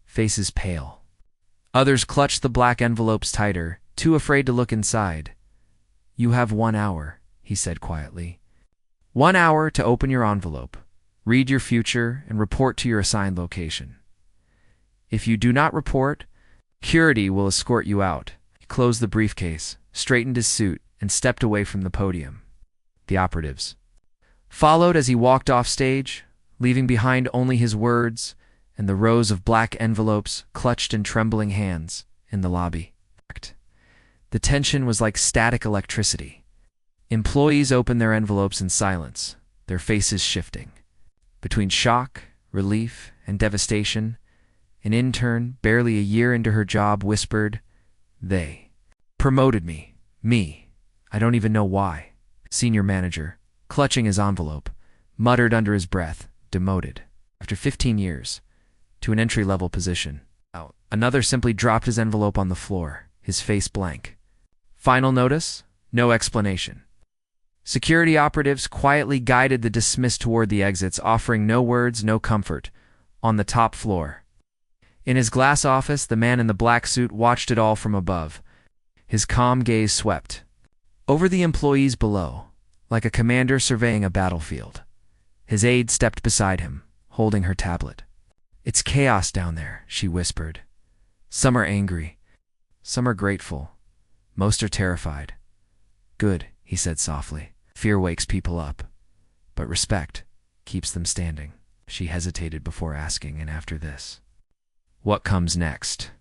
faces pale. Others clutched the black envelopes tighter, too afraid to look inside. "You have 1 hour," he said quietly. 1 hour to open your envelope, read your future, and report to your assigned location. If you do not report, security will escort you out." He closed the briefcase, straightened his suit, and stepped away from the podium. The operatives followed as he walked off stage, leaving behind only his words and the rows of black envelopes clutched in trembling hands in the lobby. The tension was like static electricity. Employees opened their envelopes in silence, their faces shifting. Between shock, relief, and devastation, an intern, barely a year into her job, whispered, "They promoted me. Me. I don't even know why." Senior manager, clutching his envelope, muttered under his breath, "Demoted. After 15 years. To an entry-level position." Another simply dropped his envelope on the floor, his face blank. Final notice? No explanation. Security operatives quietly guided the dismissed toward the exits, offering no words, no comfort. On the top floor, in his glass office, the man in the black suit watched it all from above. His calm gaze swept over the employees below, like a commander surveying a battlefield. His aide stepped beside him, holding her tablet. "It's chaos down there," she whispered. "Some are angry. Some are grateful. Most are terrified." "Good," he said softly. "Fear wakes people up, but respect keeps them standing." She hesitated before asking, "And after this, what comes next?"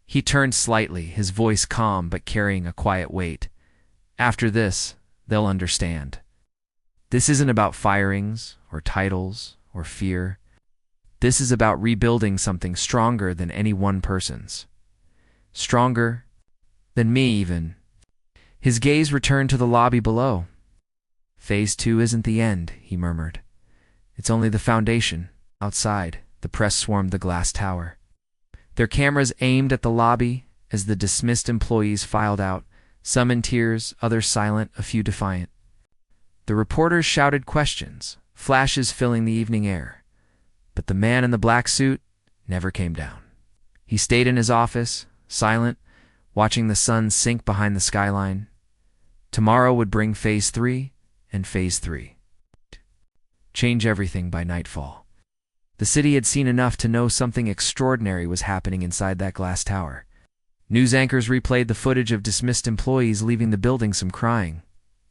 He turned slightly, his voice calm but carrying a quiet weight. "After this, they'll understand. This isn't about firings or titles or fear. This is about rebuilding something stronger than any one person's. Stronger than me, even." His gaze returned to the lobby below. "Phase 2 isn't the end," he murmured. "It's only the foundation." Outside, the press swarmed the glass tower, their cameras aimed at the lobby as the dismissed employees filed out, some in tears, others silent, a few defiant. The reporters shouted questions, flashes filling the evening air. But the man in the black suit never came down. He stayed in his office, silent, watching the sun sink behind the skyline. Tomorrow would bring Phase 3 and Phase 3. Change everything by nightfall. The city had seen enough to know something extraordinary was happening inside that glass tower. News anchors replayed the footage of dismissed employees leaving the building, some crying,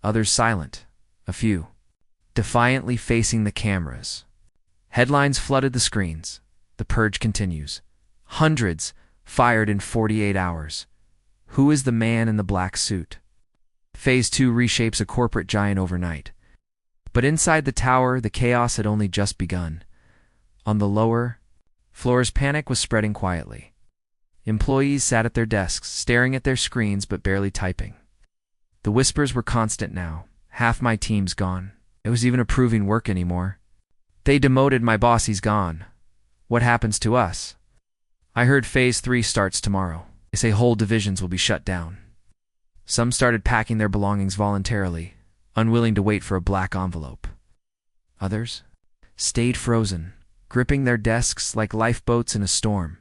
others silent, a few defiantly facing the cameras. Headlines flooded the screens. "The purge continues. Hundreds fired in 48 hours. Who is the man in the black suit?" Phase 2 reshapes a corporate giant overnight. But inside the tower, the chaos had only just begun. On the lower floors, panic was spreading quietly. Employees sat at their desks, staring at their screens but barely typing. The whispers were constant now. "Half my team's gone. It was even approving work anymore. They demoted my boss, he's gone. What happens to us? I heard Phase 3 starts tomorrow. They say whole divisions will be shut down." Some started packing their belongings voluntarily, unwilling to wait for a black envelope. Others stayed frozen, gripping their desks like lifeboats in a storm.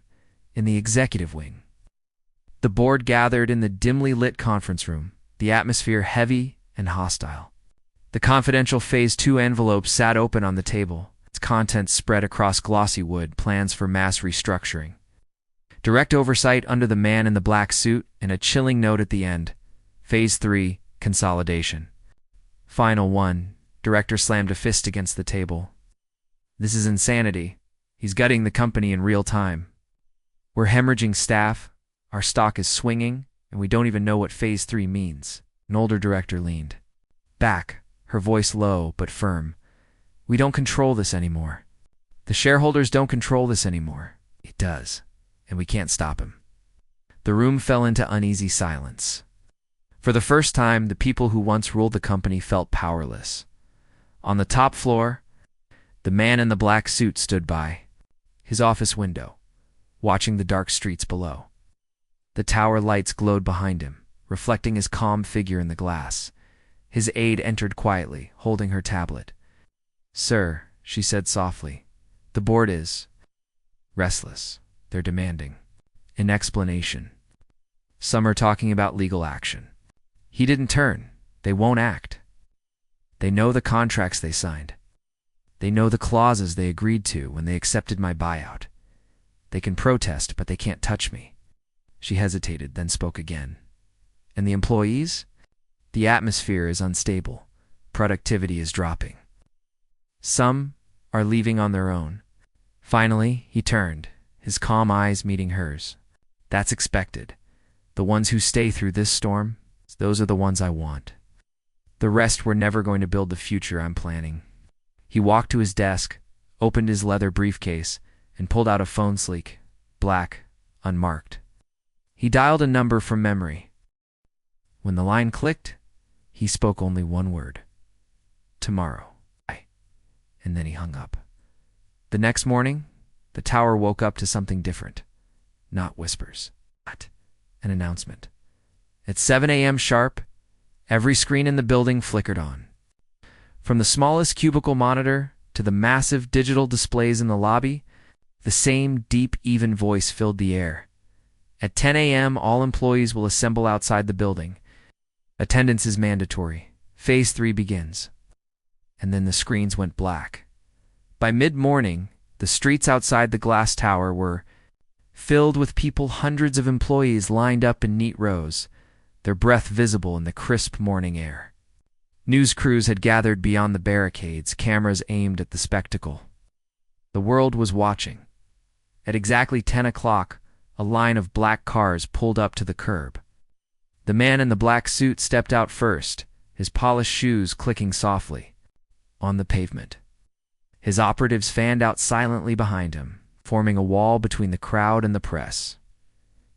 In the executive wing, the board gathered in the dimly lit conference room, the atmosphere heavy and hostile. The confidential Phase 2 envelope sat open on the table, its contents spread across glossy wood, plans for mass restructuring. Direct oversight under the man in the black suit, and a chilling note at the end: Phase 3, consolidation. Final one. Director slammed a fist against the table. "This is insanity. He's gutting the company in real time." We're hemorrhaging staff, our stock is swinging, and we don't even know what Phase 3 means. An older director leaned back, her voice low but firm. We don't control this anymore. The shareholders don't control this anymore. It does, and we can't stop him. The room fell into uneasy silence. For the first time, the people who once ruled the company felt powerless. On the top floor, the man in the black suit stood by his office window, watching the dark streets below. The tower lights glowed behind him, reflecting his calm figure in the glass. His aide entered quietly, holding her tablet. "Sir," she said softly, "the board is restless. They're demanding an explanation. Some are talking about legal action." He didn't turn. They won't act. They know the contracts they signed. They know the clauses they agreed to when they accepted my buyout. They can protest, but they can't touch me. She hesitated, then spoke again. And the employees? The atmosphere is unstable. Productivity is dropping. Some are leaving on their own. Finally, he turned, his calm eyes meeting hers. That's expected. The ones who stay through this storm, those are the ones I want. The rest were never going to build the future I'm planning. He walked to his desk, opened his leather briefcase, and pulled out a phone sleek, black, unmarked. He dialed a number from memory. When the line clicked, he spoke only one word. Tomorrow. And then he hung up. The next morning, the tower woke up to something different. Not whispers. But an announcement. At 7 a.m. sharp, every screen in the building flickered on. From the smallest cubicle monitor to the massive digital displays in the lobby, the same deep, even voice filled the air. At 10 a.m., all employees will assemble outside the building. Attendance is mandatory. Phase 3 begins. And then the screens went black. By mid-morning, the streets outside the glass tower were filled with people, hundreds of employees lined up in neat rows, their breath visible in the crisp morning air. News crews had gathered beyond the barricades, cameras aimed at the spectacle. The world was watching. At exactly 10 o'clock, a line of black cars pulled up to the curb. The man in the black suit stepped out first, his polished shoes clicking softly on the pavement. His operatives fanned out silently behind him, forming a wall between the crowd and the press.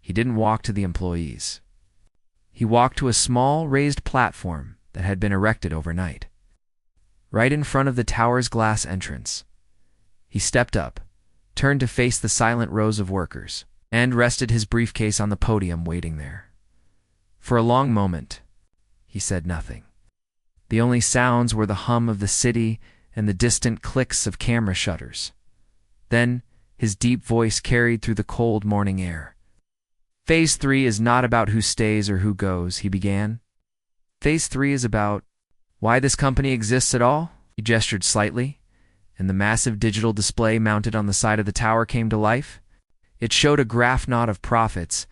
He didn't walk to the employees. He walked to a small, raised platform that had been erected overnight. Right in front of the tower's glass entrance. He stepped up, turned to face the silent rows of workers, and rested his briefcase on the podium waiting there. For a long moment, he said nothing. The only sounds were the hum of the city and the distant clicks of camera shutters. Then, his deep voice carried through the cold morning air. Phase 3 is not about who stays or who goes, he began. Phase 3 is about why this company exists at all. He gestured slightly, and the massive digital display mounted on the side of the tower came to life. It showed a graph not of profits,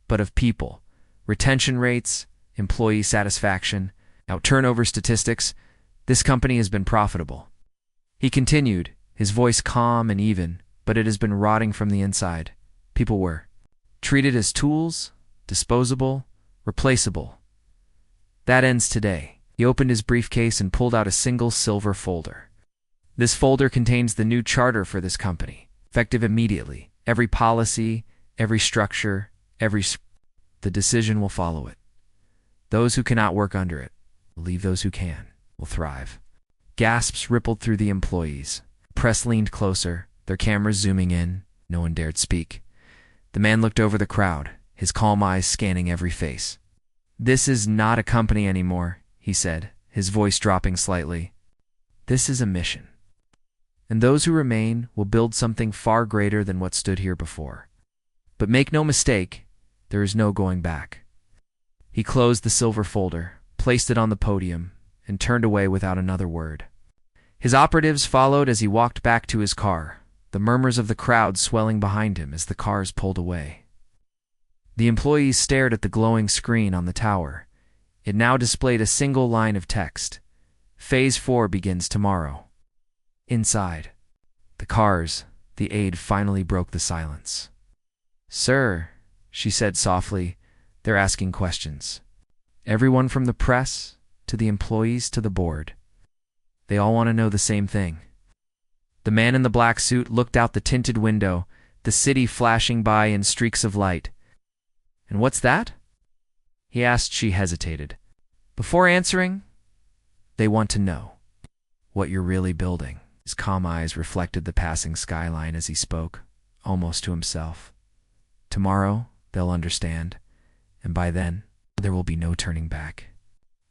but of people, retention rates, employee satisfaction, turnover statistics. This company has been profitable. He continued, his voice calm and even, but it has been rotting from the inside. People were treated as tools, disposable, replaceable. That ends today. He opened his briefcase and pulled out a single silver folder. This folder contains the new charter for this company, effective immediately. Every policy, every structure, the decision will follow it. Those who cannot work under it will leave. Those who can will thrive. Gasps rippled through the employees. Press leaned closer, their cameras zooming in. No one dared speak. The man looked over the crowd, his calm eyes scanning every face. This is not a company anymore, he said, his voice dropping slightly. This is a mission. And those who remain will build something far greater than what stood here before. But make no mistake, there is no going back. He closed the silver folder, placed it on the podium, and turned away without another word. His operatives followed as he walked back to his car, the murmurs of the crowd swelling behind him as the cars pulled away. The employees stared at the glowing screen on the tower. It now displayed a single line of text. Phase 4 begins tomorrow. Inside, the cars, the aide finally broke the silence. "Sir," she said softly, "they're asking questions. Everyone from the press to the employees to the board. They all want to know the same thing." The man in the black suit looked out the tinted window, the city flashing by in streaks of light. "And what's that?" he asked. She hesitated. Before answering, "They want to know what you're really building." His calm eyes reflected the passing skyline as he spoke, almost to himself. "Tomorrow, they'll understand, and by then, there will be no turning back."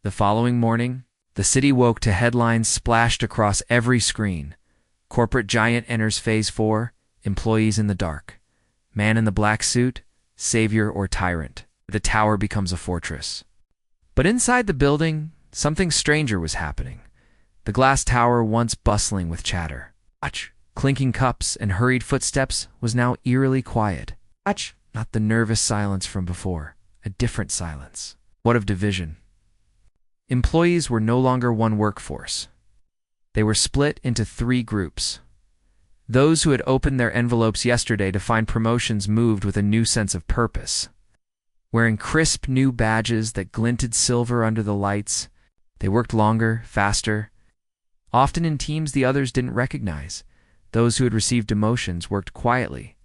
The following morning, the city woke to headlines splashed across every screen. Corporate giant enters Phase 4, employees in the dark. Man in the black suit, savior or tyrant. The tower becomes a fortress. But inside the building, something stranger was happening. The glass tower, once bustling with chatter, clinking cups and hurried footsteps, was now eerily quiet. Not the nervous silence from before, a different silence. What of division? Employees were no longer one workforce. They were split into 3 groups. Those who had opened their envelopes yesterday to find promotions moved with a new sense of purpose. Wearing crisp new badges that glinted silver under the lights, they worked longer, faster, often in teams the others didn't recognize. Those who had received demotions worked quietly,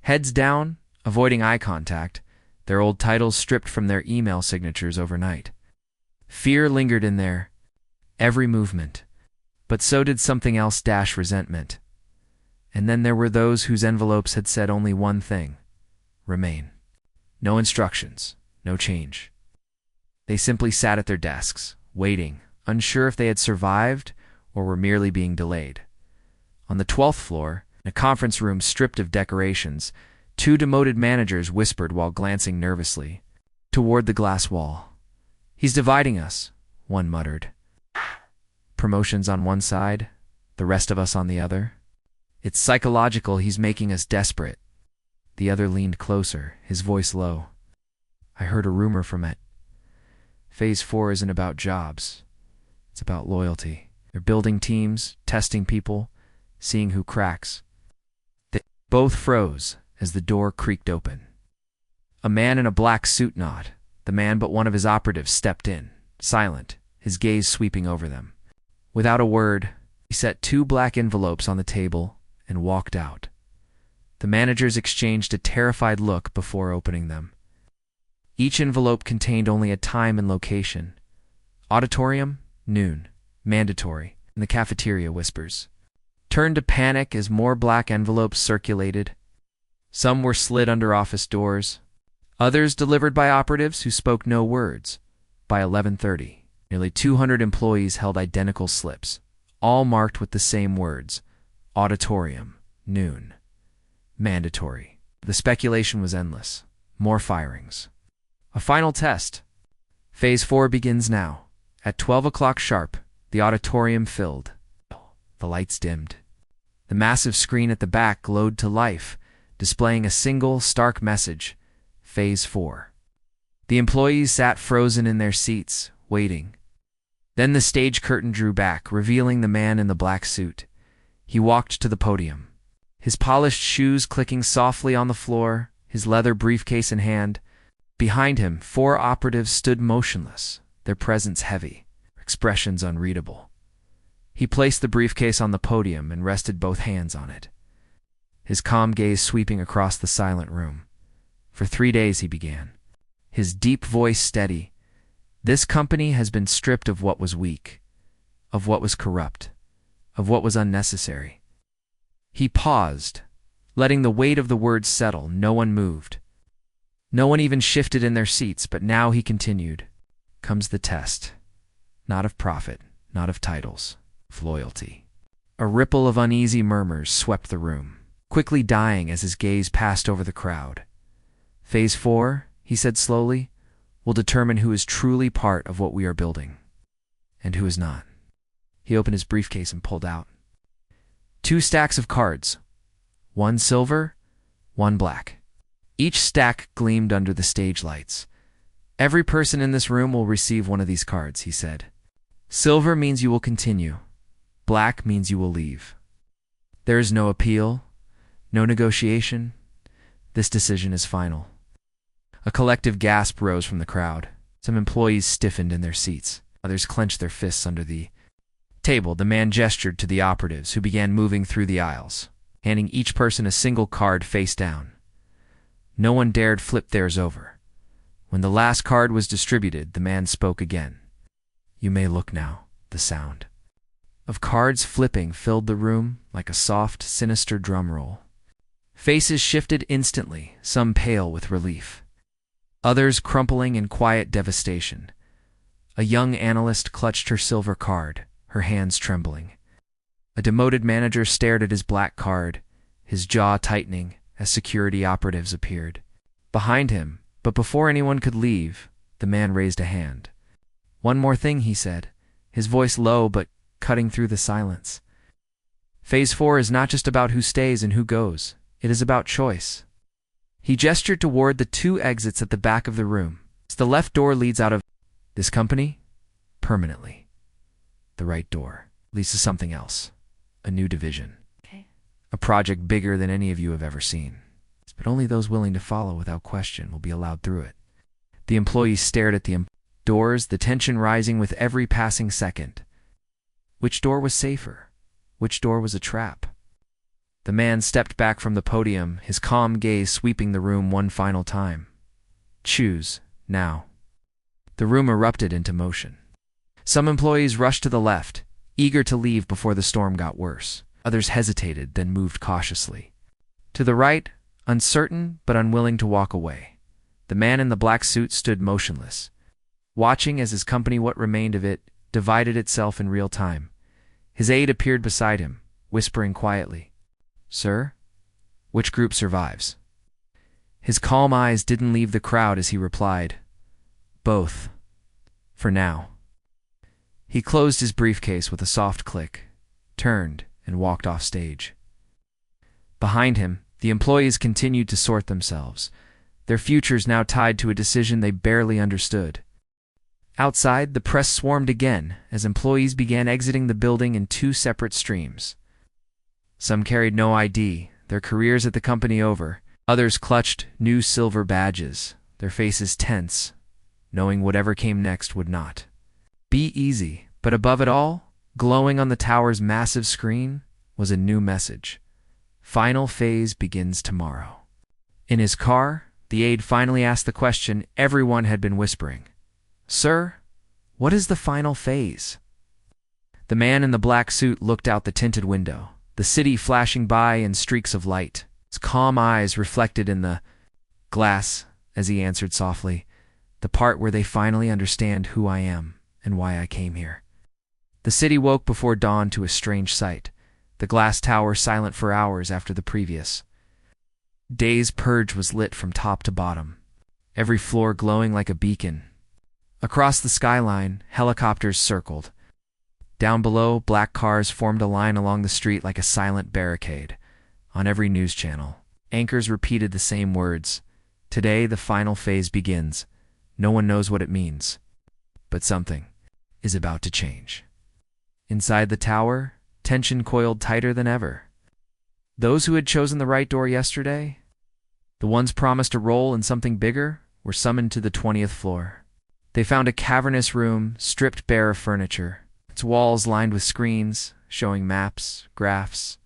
heads down, avoiding eye contact, their old titles stripped from their email signatures overnight. Fear lingered in their every movement, but so did something else: resentment. And then there were those whose envelopes had said only one thing: remain. No instructions, no change. They simply sat at their desks, waiting, unsure if they had survived or were merely being delayed. On the 12th floor, in a conference room stripped of decorations, 2 demoted managers whispered while glancing nervously toward the glass wall. "He's dividing us," one muttered. "Promotions on one side, the rest of us on the other. It's psychological, he's making us desperate." The other leaned closer, his voice low. "I heard a rumor from it. Phase 4 isn't about jobs. It's about loyalty. They're building teams, testing people, seeing who cracks." They both froze as the door creaked open. A man in a black suit, not the man but one of his operatives, stepped in, silent, his gaze sweeping over them. Without a word, he set 2 black envelopes on the table and walked out. The managers exchanged a terrified look before opening them. Each envelope contained only a time and location. Auditorium, noon. Mandatory. In the cafeteria, whispers. Turned to panic as more black envelopes circulated. Some were slid under office doors. Others delivered by operatives who spoke no words. By 11:30, nearly 200 employees held identical slips, all marked with the same words: auditorium, noon, mandatory. The speculation was endless. More firings. A final test. Phase 4 begins now. At 12 o'clock sharp, the auditorium filled. The lights dimmed. The massive screen at the back glowed to life, displaying a single, stark message: Phase 4. The employees sat frozen in their seats, waiting. Then the stage curtain drew back, revealing the man in the black suit. He walked to the podium, his polished shoes clicking softly on the floor, his leather briefcase in hand. Behind him, 4 operatives stood motionless, their presence heavy, expressions unreadable. He placed the briefcase on the podium and rested both hands on it, his calm gaze sweeping across the silent room. "For 3 days," he began, his deep voice steady, "this company has been stripped of what was weak, of what was corrupt, of what was unnecessary." He paused, letting the weight of the words settle. No one moved. No one even shifted in their seats, but now he continued. "Comes the test. Not of profit, not of titles, of loyalty." A ripple of uneasy murmurs swept the room, quickly dying as his gaze passed over the crowd. "Phase 4, he said slowly, "will determine who is truly part of what we are building, and who is not." He opened his briefcase and pulled out 2 stacks of cards, 1 silver, 1 black. Each stack gleamed under the stage lights. "Every person in this room will receive one of these cards," he said. "Silver means you will continue. Black means you will leave. There is no appeal, no negotiation. This decision is final. A collective gasp rose from the crowd. Some employees stiffened in their seats. Others clenched their fists under the table. The man gestured to the operatives, who began moving through the aisles, handing each person a single card face down. No one dared flip theirs over. When the last card was distributed, the man spoke again. "You may look now." The sound of cards flipping filled the room like a soft, sinister drum roll. Faces shifted instantly, some pale with relief, others crumpling in quiet devastation. A young analyst clutched her silver card, her hands trembling. A demoted manager stared at his black card, his jaw tightening as security operatives appeared behind him. But before anyone could leave, the man raised a hand. "One more thing," he said, his voice low but cutting through the silence. "Phase 4 is not just about who stays and who goes. It is about choice." He gestured toward the two exits at the back of the room. The left door leads out of this company permanently. The right door leads to something else, a new division. Okay. A project bigger than any of you have ever seen. But only those willing to follow without question will be allowed through it. The employees stared at the doors, the tension rising with every passing second. Which door was safer? Which door was a trap? The man stepped back from the podium, his calm gaze sweeping the room one final time. "Choose, now." The room erupted into motion. Some employees rushed to the left, eager to leave before the storm got worse. Others hesitated, then moved cautiously. To the right, uncertain but unwilling to walk away, the man in the black suit stood motionless, watching as his company, what remained of it, divided itself in real time. His aide appeared beside him, whispering quietly, "Sir, which group survives?" His calm eyes didn't leave the crowd as he replied, "Both. For now." He closed his briefcase with a soft click, turned, and walked off stage. Behind him, the employees continued to sort themselves, their futures now tied to a decision they barely understood. Outside, the press swarmed again as employees began exiting the building in two separate streams. Some carried no ID, their careers at the company over. Others clutched new silver badges, their faces tense, knowing whatever came next would not be easy. But above it all, glowing on the tower's massive screen, was a new message. "Final phase begins tomorrow." In his car, the aide finally asked the question everyone had been whispering. "Sir, what is the final phase?" The man in the black suit looked out the tinted window, the city flashing by in streaks of light, his calm eyes reflected in the glass as he answered softly, "The part where they finally understand who I am and why I came here." The city woke before dawn to a strange sight. The glass tower silent for hours after the previous day's purge was lit from top to bottom, every floor glowing like a beacon. Across the skyline, helicopters circled. Down below, black cars formed a line along the street like a silent barricade. On every news channel, anchors repeated the same words. "Today, the final phase begins. No one knows what it means, but something is about to change." Inside the tower, tension coiled tighter than ever. Those who had chosen the right door yesterday, the ones promised a role in something bigger, were summoned to the 20th floor. They found a cavernous room stripped bare of furniture, its walls lined with screens showing maps, graphs,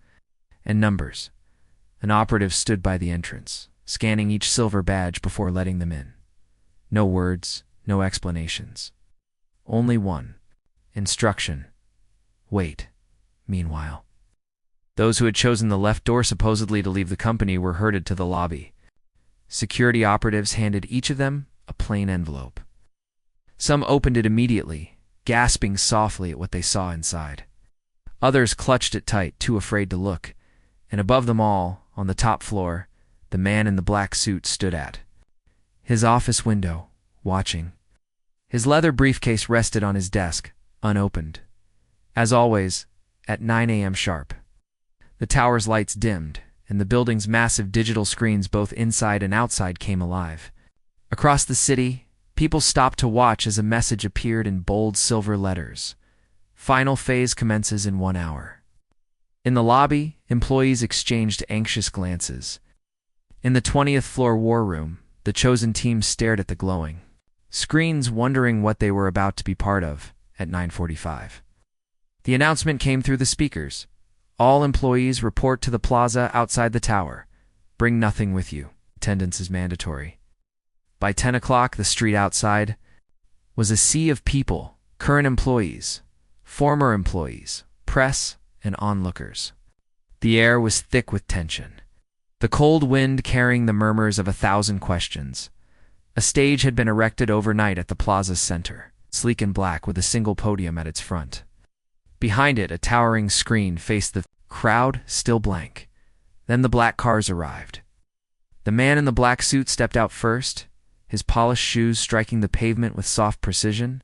and numbers. An operative stood by the entrance, scanning each silver badge before letting them in. No words, no explanations. Only one instruction: wait. Meanwhile, those who had chosen the left door supposedly to leave the company were herded to the lobby. Security operatives handed each of them a plain envelope. Some opened it immediately, gasping softly at what they saw inside. Others clutched it tight, too afraid to look, and above them all, on the top floor, the man in the black suit stood at his office window, watching. His leather briefcase rested on his desk, unopened. As always, at 9 a.m. sharp. The tower's lights dimmed, and the building's massive digital screens both inside and outside came alive. Across the city, people stopped to watch as a message appeared in bold silver letters. "Final phase commences in 1 hour." In the lobby, employees exchanged anxious glances. In the 20th floor war room, the chosen team stared at the glowing screens, wondering what they were about to be part of. At 9:45, the announcement came through the speakers. All employees report to the plaza outside the tower. Bring nothing with you. Attendance is mandatory. By 10 o'clock, the street outside was a sea of people, current employees, former employees, press, and onlookers. The air was thick with tension, the cold wind carrying the murmurs of 1,000 questions. A stage had been erected overnight at the plaza's center, sleek and black with a single podium at its front. Behind it, a towering screen faced the crowd, still blank. Then the black cars arrived. The man in the black suit stepped out first, his polished shoes striking the pavement with soft precision.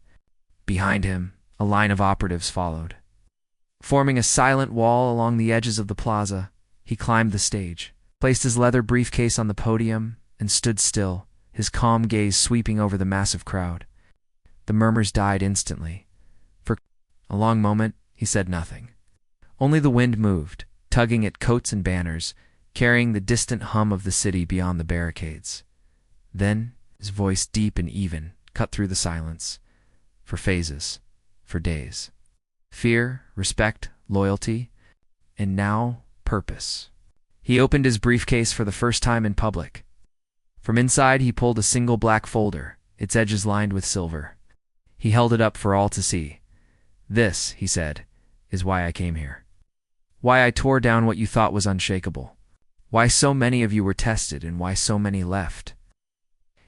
Behind him, a line of operatives followed. Forming a silent wall along the edges of the plaza, he climbed the stage, placed his leather briefcase on the podium, and stood still, his calm gaze sweeping over the massive crowd. The murmurs died instantly. For a long moment, he said nothing. Only the wind moved, tugging at coats and banners, carrying the distant hum of the city beyond the barricades. Then, his voice deep and even, cut through the silence. For phases, for days. Fear, respect, loyalty, and now purpose. He opened his briefcase for the first time in public. From inside, he pulled a single black folder, its edges lined with silver. He held it up for all to see. "This," he said, "is why I came here. Why I tore down what you thought was unshakable. Why so many of you were tested and why so many left."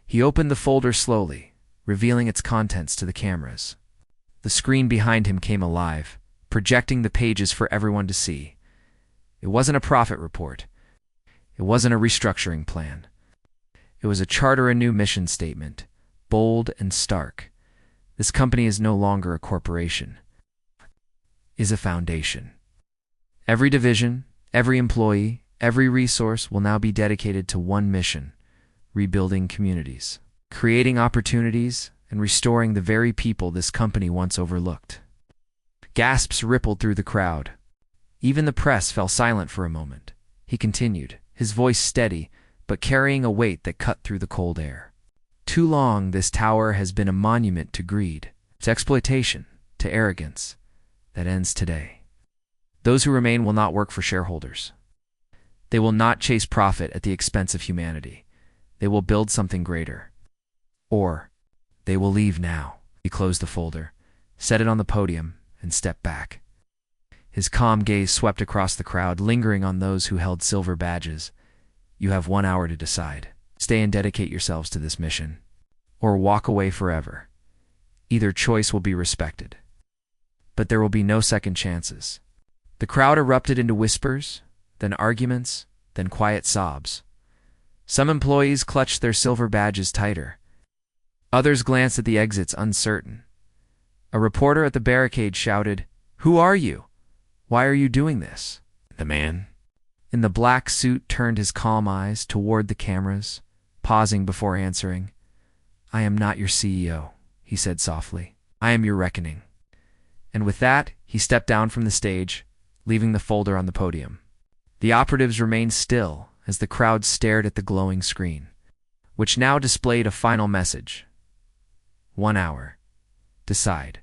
He opened the folder slowly, revealing its contents to the cameras. The screen behind him came alive, projecting the pages for everyone to see. It wasn't a profit report. It wasn't a restructuring plan. It was a charter, a new mission statement, bold and stark. This company is no longer a corporation. It is a foundation. Every division, every employee, every resource will now be dedicated to one mission: rebuilding communities, creating opportunities, and restoring the very people this company once overlooked. Gasps rippled through the crowd. Even the press fell silent for a moment. He continued, his voice steady, but carrying a weight that cut through the cold air. Too long, this tower has been a monument to greed, to exploitation, to arrogance. That ends today. Those who remain will not work for shareholders. They will not chase profit at the expense of humanity. They will build something greater. Or they will leave now. He closed the folder, set it on the podium, and stepped back. His calm gaze swept across the crowd, lingering on those who held silver badges. "You have 1 hour to decide. Stay and dedicate yourselves to this mission, or walk away forever. Either choice will be respected. But there will be no second chances." The crowd erupted into whispers, then arguments, then quiet sobs. Some employees clutched their silver badges tighter. Others glanced at the exits, uncertain. A reporter at the barricade shouted, "Who are you? Why are you doing this?" The man in the black suit turned his calm eyes toward the cameras, pausing before answering. "I am not your CEO," he said softly. "I am your reckoning." And with that, he stepped down from the stage, leaving the folder on the podium. The operatives remained still as the crowd stared at the glowing screen, which now displayed a final message. 1 hour. Decide.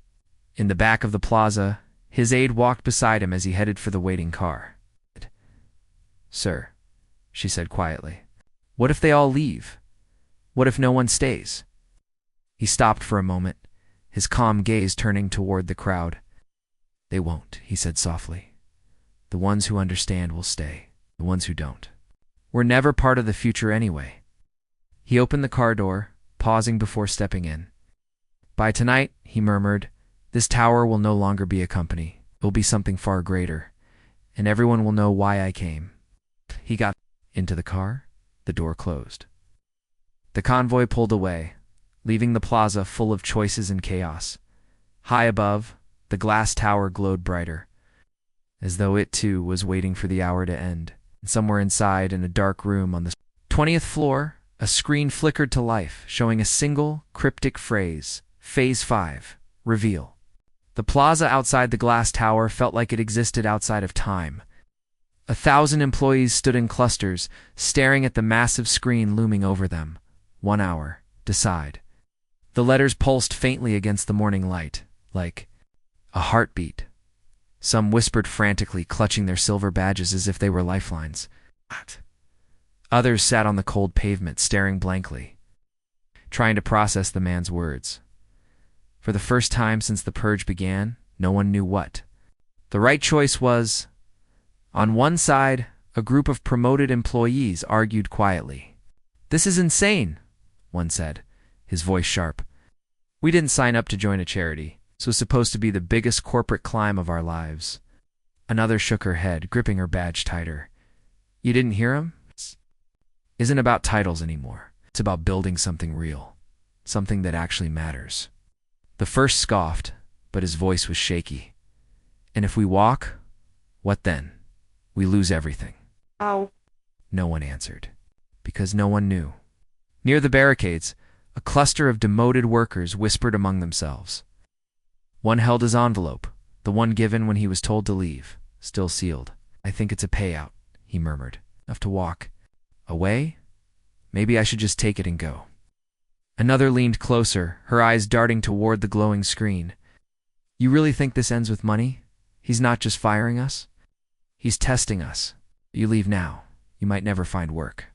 In the back of the plaza, his aide walked beside him as he headed for the waiting car. "Sir," she said quietly, "what if they all leave? What if no one stays?" He stopped for a moment, his calm gaze turning toward the crowd. "They won't," he said softly. "The ones who understand will stay. The ones who don't were never part of the future anyway." He opened the car door, pausing before stepping in. "By tonight," he murmured, "this tower will no longer be a company. It will be something far greater, and everyone will know why I came." He got into the car. The door closed. The convoy pulled away, leaving the plaza full of choices and chaos. High above, the glass tower glowed brighter, as though it too was waiting for the hour to end. And somewhere inside, in a dark room on the 20th floor, a screen flickered to life, showing a single, cryptic phrase: Phase 5, Reveal. The plaza outside the glass tower felt like it existed outside of time, 1,000 employees stood in clusters, staring at the massive screen looming over them. 1 hour. Decide. The letters pulsed faintly against the morning light, like a heartbeat. Some whispered frantically, clutching their silver badges as if they were lifelines. Others sat on the cold pavement, staring blankly, trying to process the man's words. For the first time since the purge began, no one knew what the right choice was. On one side, a group of promoted employees argued quietly. "This is insane," one said, his voice sharp. "We didn't sign up to join a charity. This was supposed to be the biggest corporate climb of our lives." Another shook her head, gripping her badge tighter. "You didn't hear him? Isn't about titles anymore. It's about building something real, something that actually matters." The first scoffed, but his voice was shaky. "And if we walk, what then? We lose everything." How? No one answered, because no one knew. Near the barricades, a cluster of demoted workers whispered among themselves. One held his envelope, the one given when he was told to leave, still sealed. "I think it's a payout," he murmured. "Enough to walk away? Maybe I should just take it and go." Another leaned closer, her eyes darting toward the glowing screen. "You really think this ends with money? He's not just firing us? He's testing us. You leave now. You might never find work.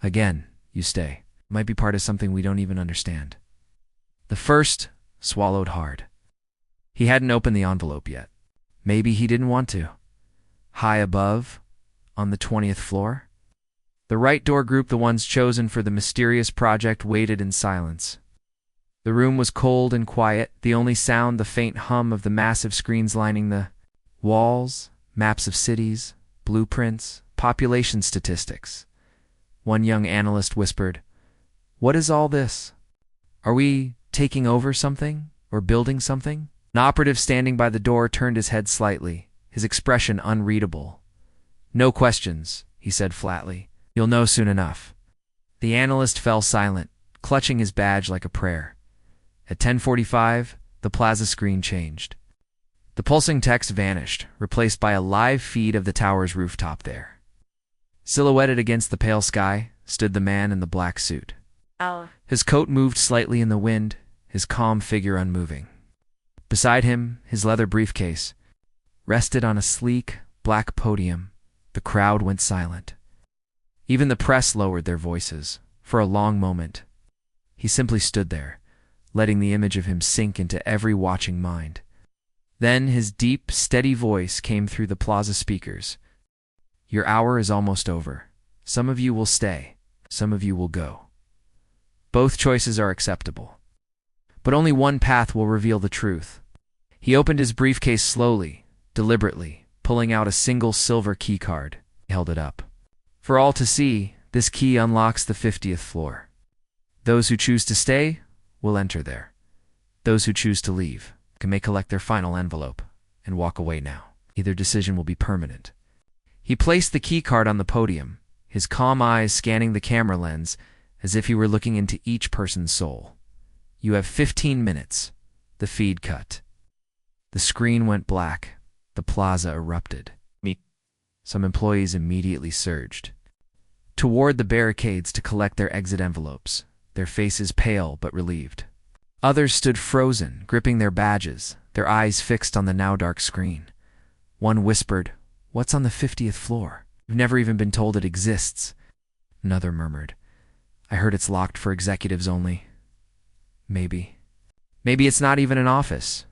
Again, you stay. Might be part of something we don't even understand." The first swallowed hard. He hadn't opened the envelope yet. Maybe he didn't want to. High above, on the 20th floor, the right door group, the ones chosen for the mysterious project, waited in silence. The room was cold and quiet, the only sound the faint hum of the massive screens lining the walls, maps of cities, blueprints, population statistics. One young analyst whispered, "What is all this? Are we taking over something or building something?" An operative standing by the door turned his head slightly, his expression unreadable. "No questions," he said flatly. "You'll know soon enough." The analyst fell silent, clutching his badge like a prayer. At 10:45, the plaza screen changed. The pulsing text vanished, replaced by a live feed of the tower's rooftop there. Silhouetted against the pale sky stood the man in the black suit. His coat moved slightly in the wind, his calm figure unmoving. Beside him, his leather briefcase rested on a sleek, black podium. The crowd went silent. Even the press lowered their voices. For a long moment, he simply stood there, letting the image of him sink into every watching mind. Then his deep, steady voice came through the plaza speakers. "Your hour is almost over. Some of you will stay, some of you will go. Both choices are acceptable. But only one path will reveal the truth." He opened his briefcase slowly, deliberately, pulling out a single silver key card. He held it up. "For all to see, this key unlocks the 50th floor. Those who choose to stay will enter there. Those who choose to leave may collect their final envelope and walk away now. Either decision will be permanent." He placed the key card on the podium, his calm eyes scanning the camera lens as if he were looking into each person's soul. "You have 15 minutes. The feed cut. The screen went black. The plaza erupted. Some employees immediately surged toward the barricades to collect their exit envelopes, their faces pale but relieved. Others stood frozen, gripping their badges, their eyes fixed on the now dark screen. One whispered, "What's on the 50th floor? We've never even been told it exists." Another murmured, "I heard it's locked for executives only." Maybe it's not even an office.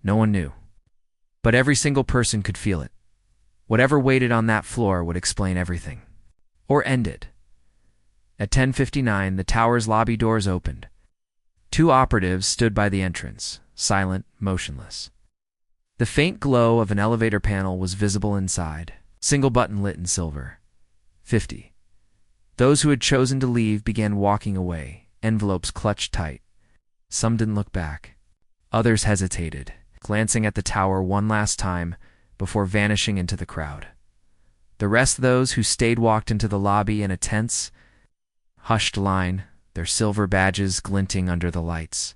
No one knew. But every single person could feel it. Whatever waited on that floor would explain everything. Or end it. At 10:59, the tower's lobby doors opened. Two operatives stood by the entrance, silent, motionless. The faint glow of an elevator panel was visible inside, single button lit in silver. 50. Those who had chosen to leave began walking away, envelopes clutched tight. Some didn't look back. Others hesitated, glancing at the tower one last time before vanishing into the crowd. The rest, those who stayed, walked into the lobby in a tense, hushed line, their silver badges glinting under the lights.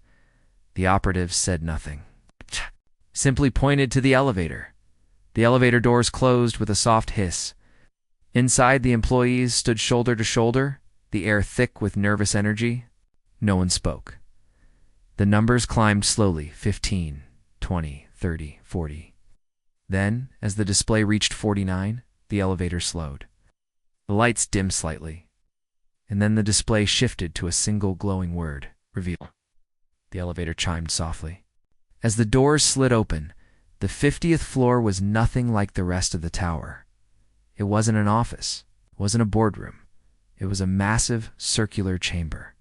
The operatives said nothing. Simply pointed to the elevator. The elevator doors closed with a soft hiss. Inside, the employees stood shoulder to shoulder, the air thick with nervous energy. No one spoke. The numbers climbed slowly, 15, 20, 30, 40. Then, as the display reached 49, the elevator slowed. The lights dimmed slightly, and then the display shifted to a single glowing word, reveal. The elevator chimed softly. As the doors slid open, the 50th floor was nothing like the rest of the tower. It wasn't an office, it wasn't a boardroom. It was a massive circular chamber.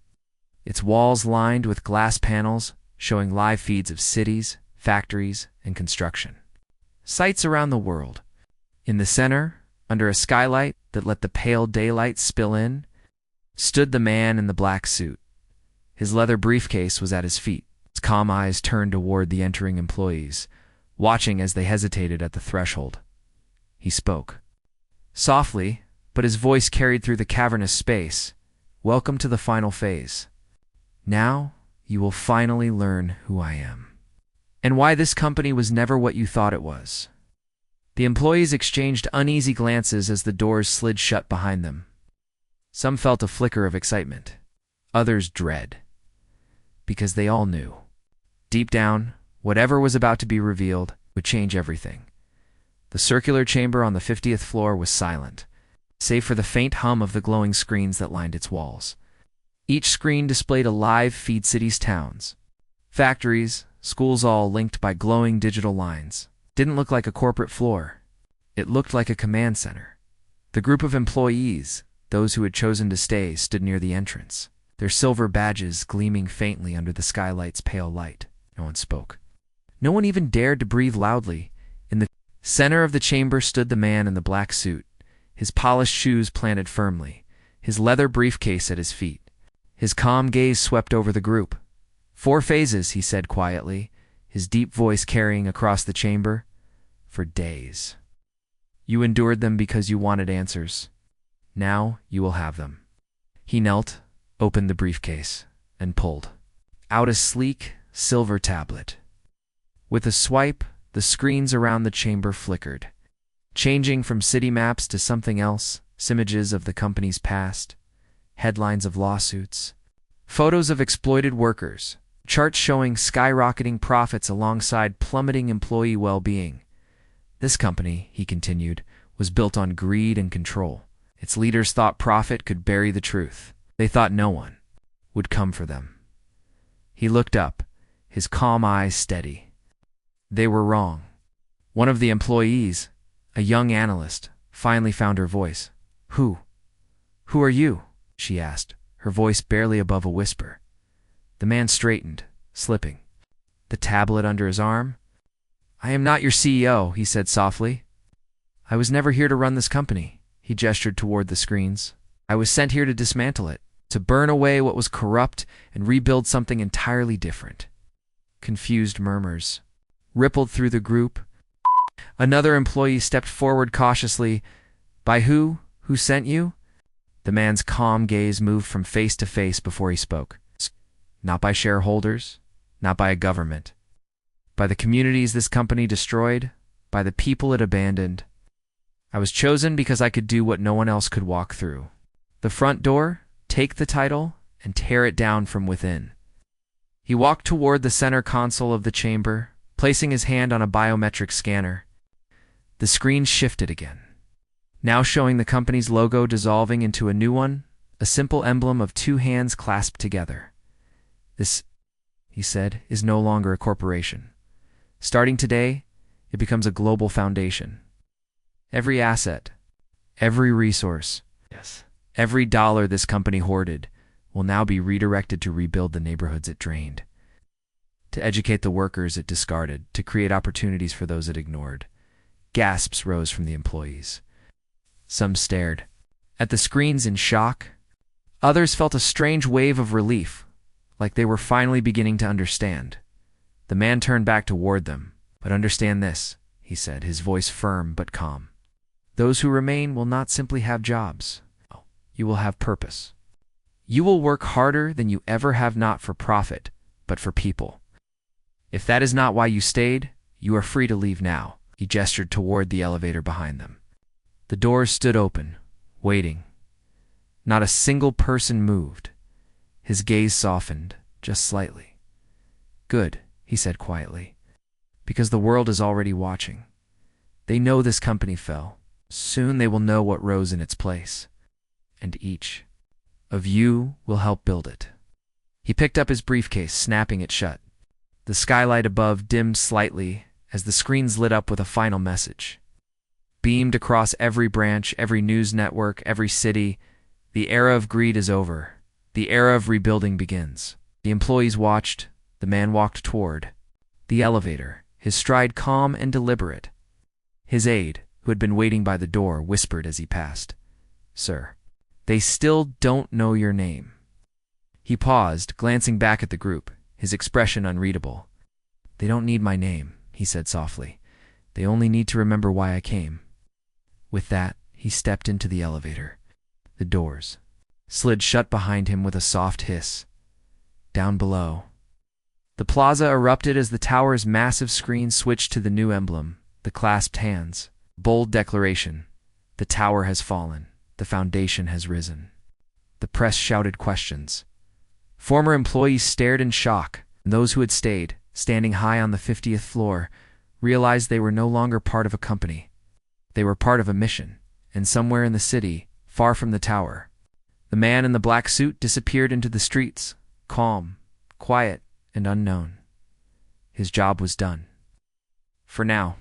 Its walls lined with glass panels showing live feeds of cities, factories, and construction. Sights around the world. In the center, under a skylight that let the pale daylight spill in, stood the man in the black suit. His leather briefcase was at his feet. His calm eyes turned toward the entering employees, watching as they hesitated at the threshold. He spoke. Softly, but his voice carried through the cavernous space. Welcome to the final phase. Now, you will finally learn who I am, and why this company was never what you thought it was. The employees exchanged uneasy glances as the doors slid shut behind them. Some felt a flicker of excitement, others dread, because they all knew. Deep down, whatever was about to be revealed would change everything. The circular chamber on the 50th floor was silent, save for the faint hum of the glowing screens that lined its walls. Each screen displayed a live feed cities' towns. Factories, schools all linked by glowing digital lines. Didn't look like a corporate floor. It looked like a command center. The group of employees, those who had chosen to stay, stood near the entrance, their silver badges gleaming faintly under the skylight's pale light. No one spoke. No one even dared to breathe loudly. In the center of the chamber stood the man in the black suit, his polished shoes planted firmly, his leather briefcase at his feet. His calm gaze swept over the group. 4 phases, he said quietly, his deep voice carrying across the chamber. For days. You endured them because you wanted answers. Now you will have them. He knelt, opened the briefcase, and pulled out a sleek, silver tablet. With a swipe, the screens around the chamber flickered, changing from city maps to something else, images of the company's past, headlines of lawsuits, photos of exploited workers, charts showing skyrocketing profits alongside plummeting employee well-being. This company, he continued, was built on greed and control. Its leaders thought profit could bury the truth. They thought no one would come for them. He looked up, his calm eyes steady. They were wrong. One of the employees, a young analyst, finally found her voice. Who are you? She asked, her voice barely above a whisper. The man straightened, slipping the tablet under his arm. I am not your CEO, he said softly. I was never here to run this company. He gestured toward the screens. I was sent here to dismantle it, to burn away what was corrupt and rebuild something entirely different. Confused murmurs rippled through the group. Another employee stepped forward cautiously. By who? Who sent you? The man's calm gaze moved from face to face before he spoke. Not by shareholders, not by a government. By the communities this company destroyed, by the people it abandoned. I was chosen because I could do what no one else could walk through. The front door, take the title, and tear it down from within. He walked toward the center console of the chamber, placing his hand on a biometric scanner. The screen shifted again, now showing the company's logo dissolving into a new one, a simple emblem of 2 hands clasped together. This, he said, is no longer a corporation. Starting today, it becomes a global foundation. Every asset, every resource, every dollar this company hoarded will now be redirected to rebuild the neighborhoods it drained, to educate the workers it discarded, to create opportunities for those it ignored. Gasps rose from the employees. Some stared at the screens in shock. Others felt a strange wave of relief, like they were finally beginning to understand. The man turned back toward them. But understand this, he said, his voice firm but calm. Those who remain will not simply have jobs. You will have purpose. You will work harder than you ever have, not for profit, but for people. If that is not why you stayed, you are free to leave now. He gestured toward the elevator behind them. The doors stood open, waiting. Not a single person moved. His gaze softened, just slightly. "Good," he said quietly, "because the world is already watching. They know this company fell. Soon they will know what rose in its place. And each of you will help build it." He picked up his briefcase, snapping it shut. The skylight above dimmed slightly as the screens lit up with a final message. Beamed across every branch, every news network, every city, "The era of greed is over. The era of rebuilding begins." The employees watched. The man walked toward the elevator, his stride calm and deliberate. His aide, who had been waiting by the door, whispered as he passed, "Sir, they still don't know your name." He paused, glancing back at the group, his expression unreadable. "They don't need my name," he said softly. "They only need to remember why I came." With that, he stepped into the elevator. The doors slid shut behind him with a soft hiss. Down below, the plaza erupted as the tower's massive screen switched to the new emblem, the clasped hands. Bold declaration: "The tower has fallen. The foundation has risen." The press shouted questions. Former employees stared in shock, and those who had stayed, standing high on the 50th floor, realized they were no longer part of a company. They were part of a mission, and somewhere in the city, far from the tower, the man in the black suit disappeared into the streets, calm, quiet, and unknown. His job was done. For now.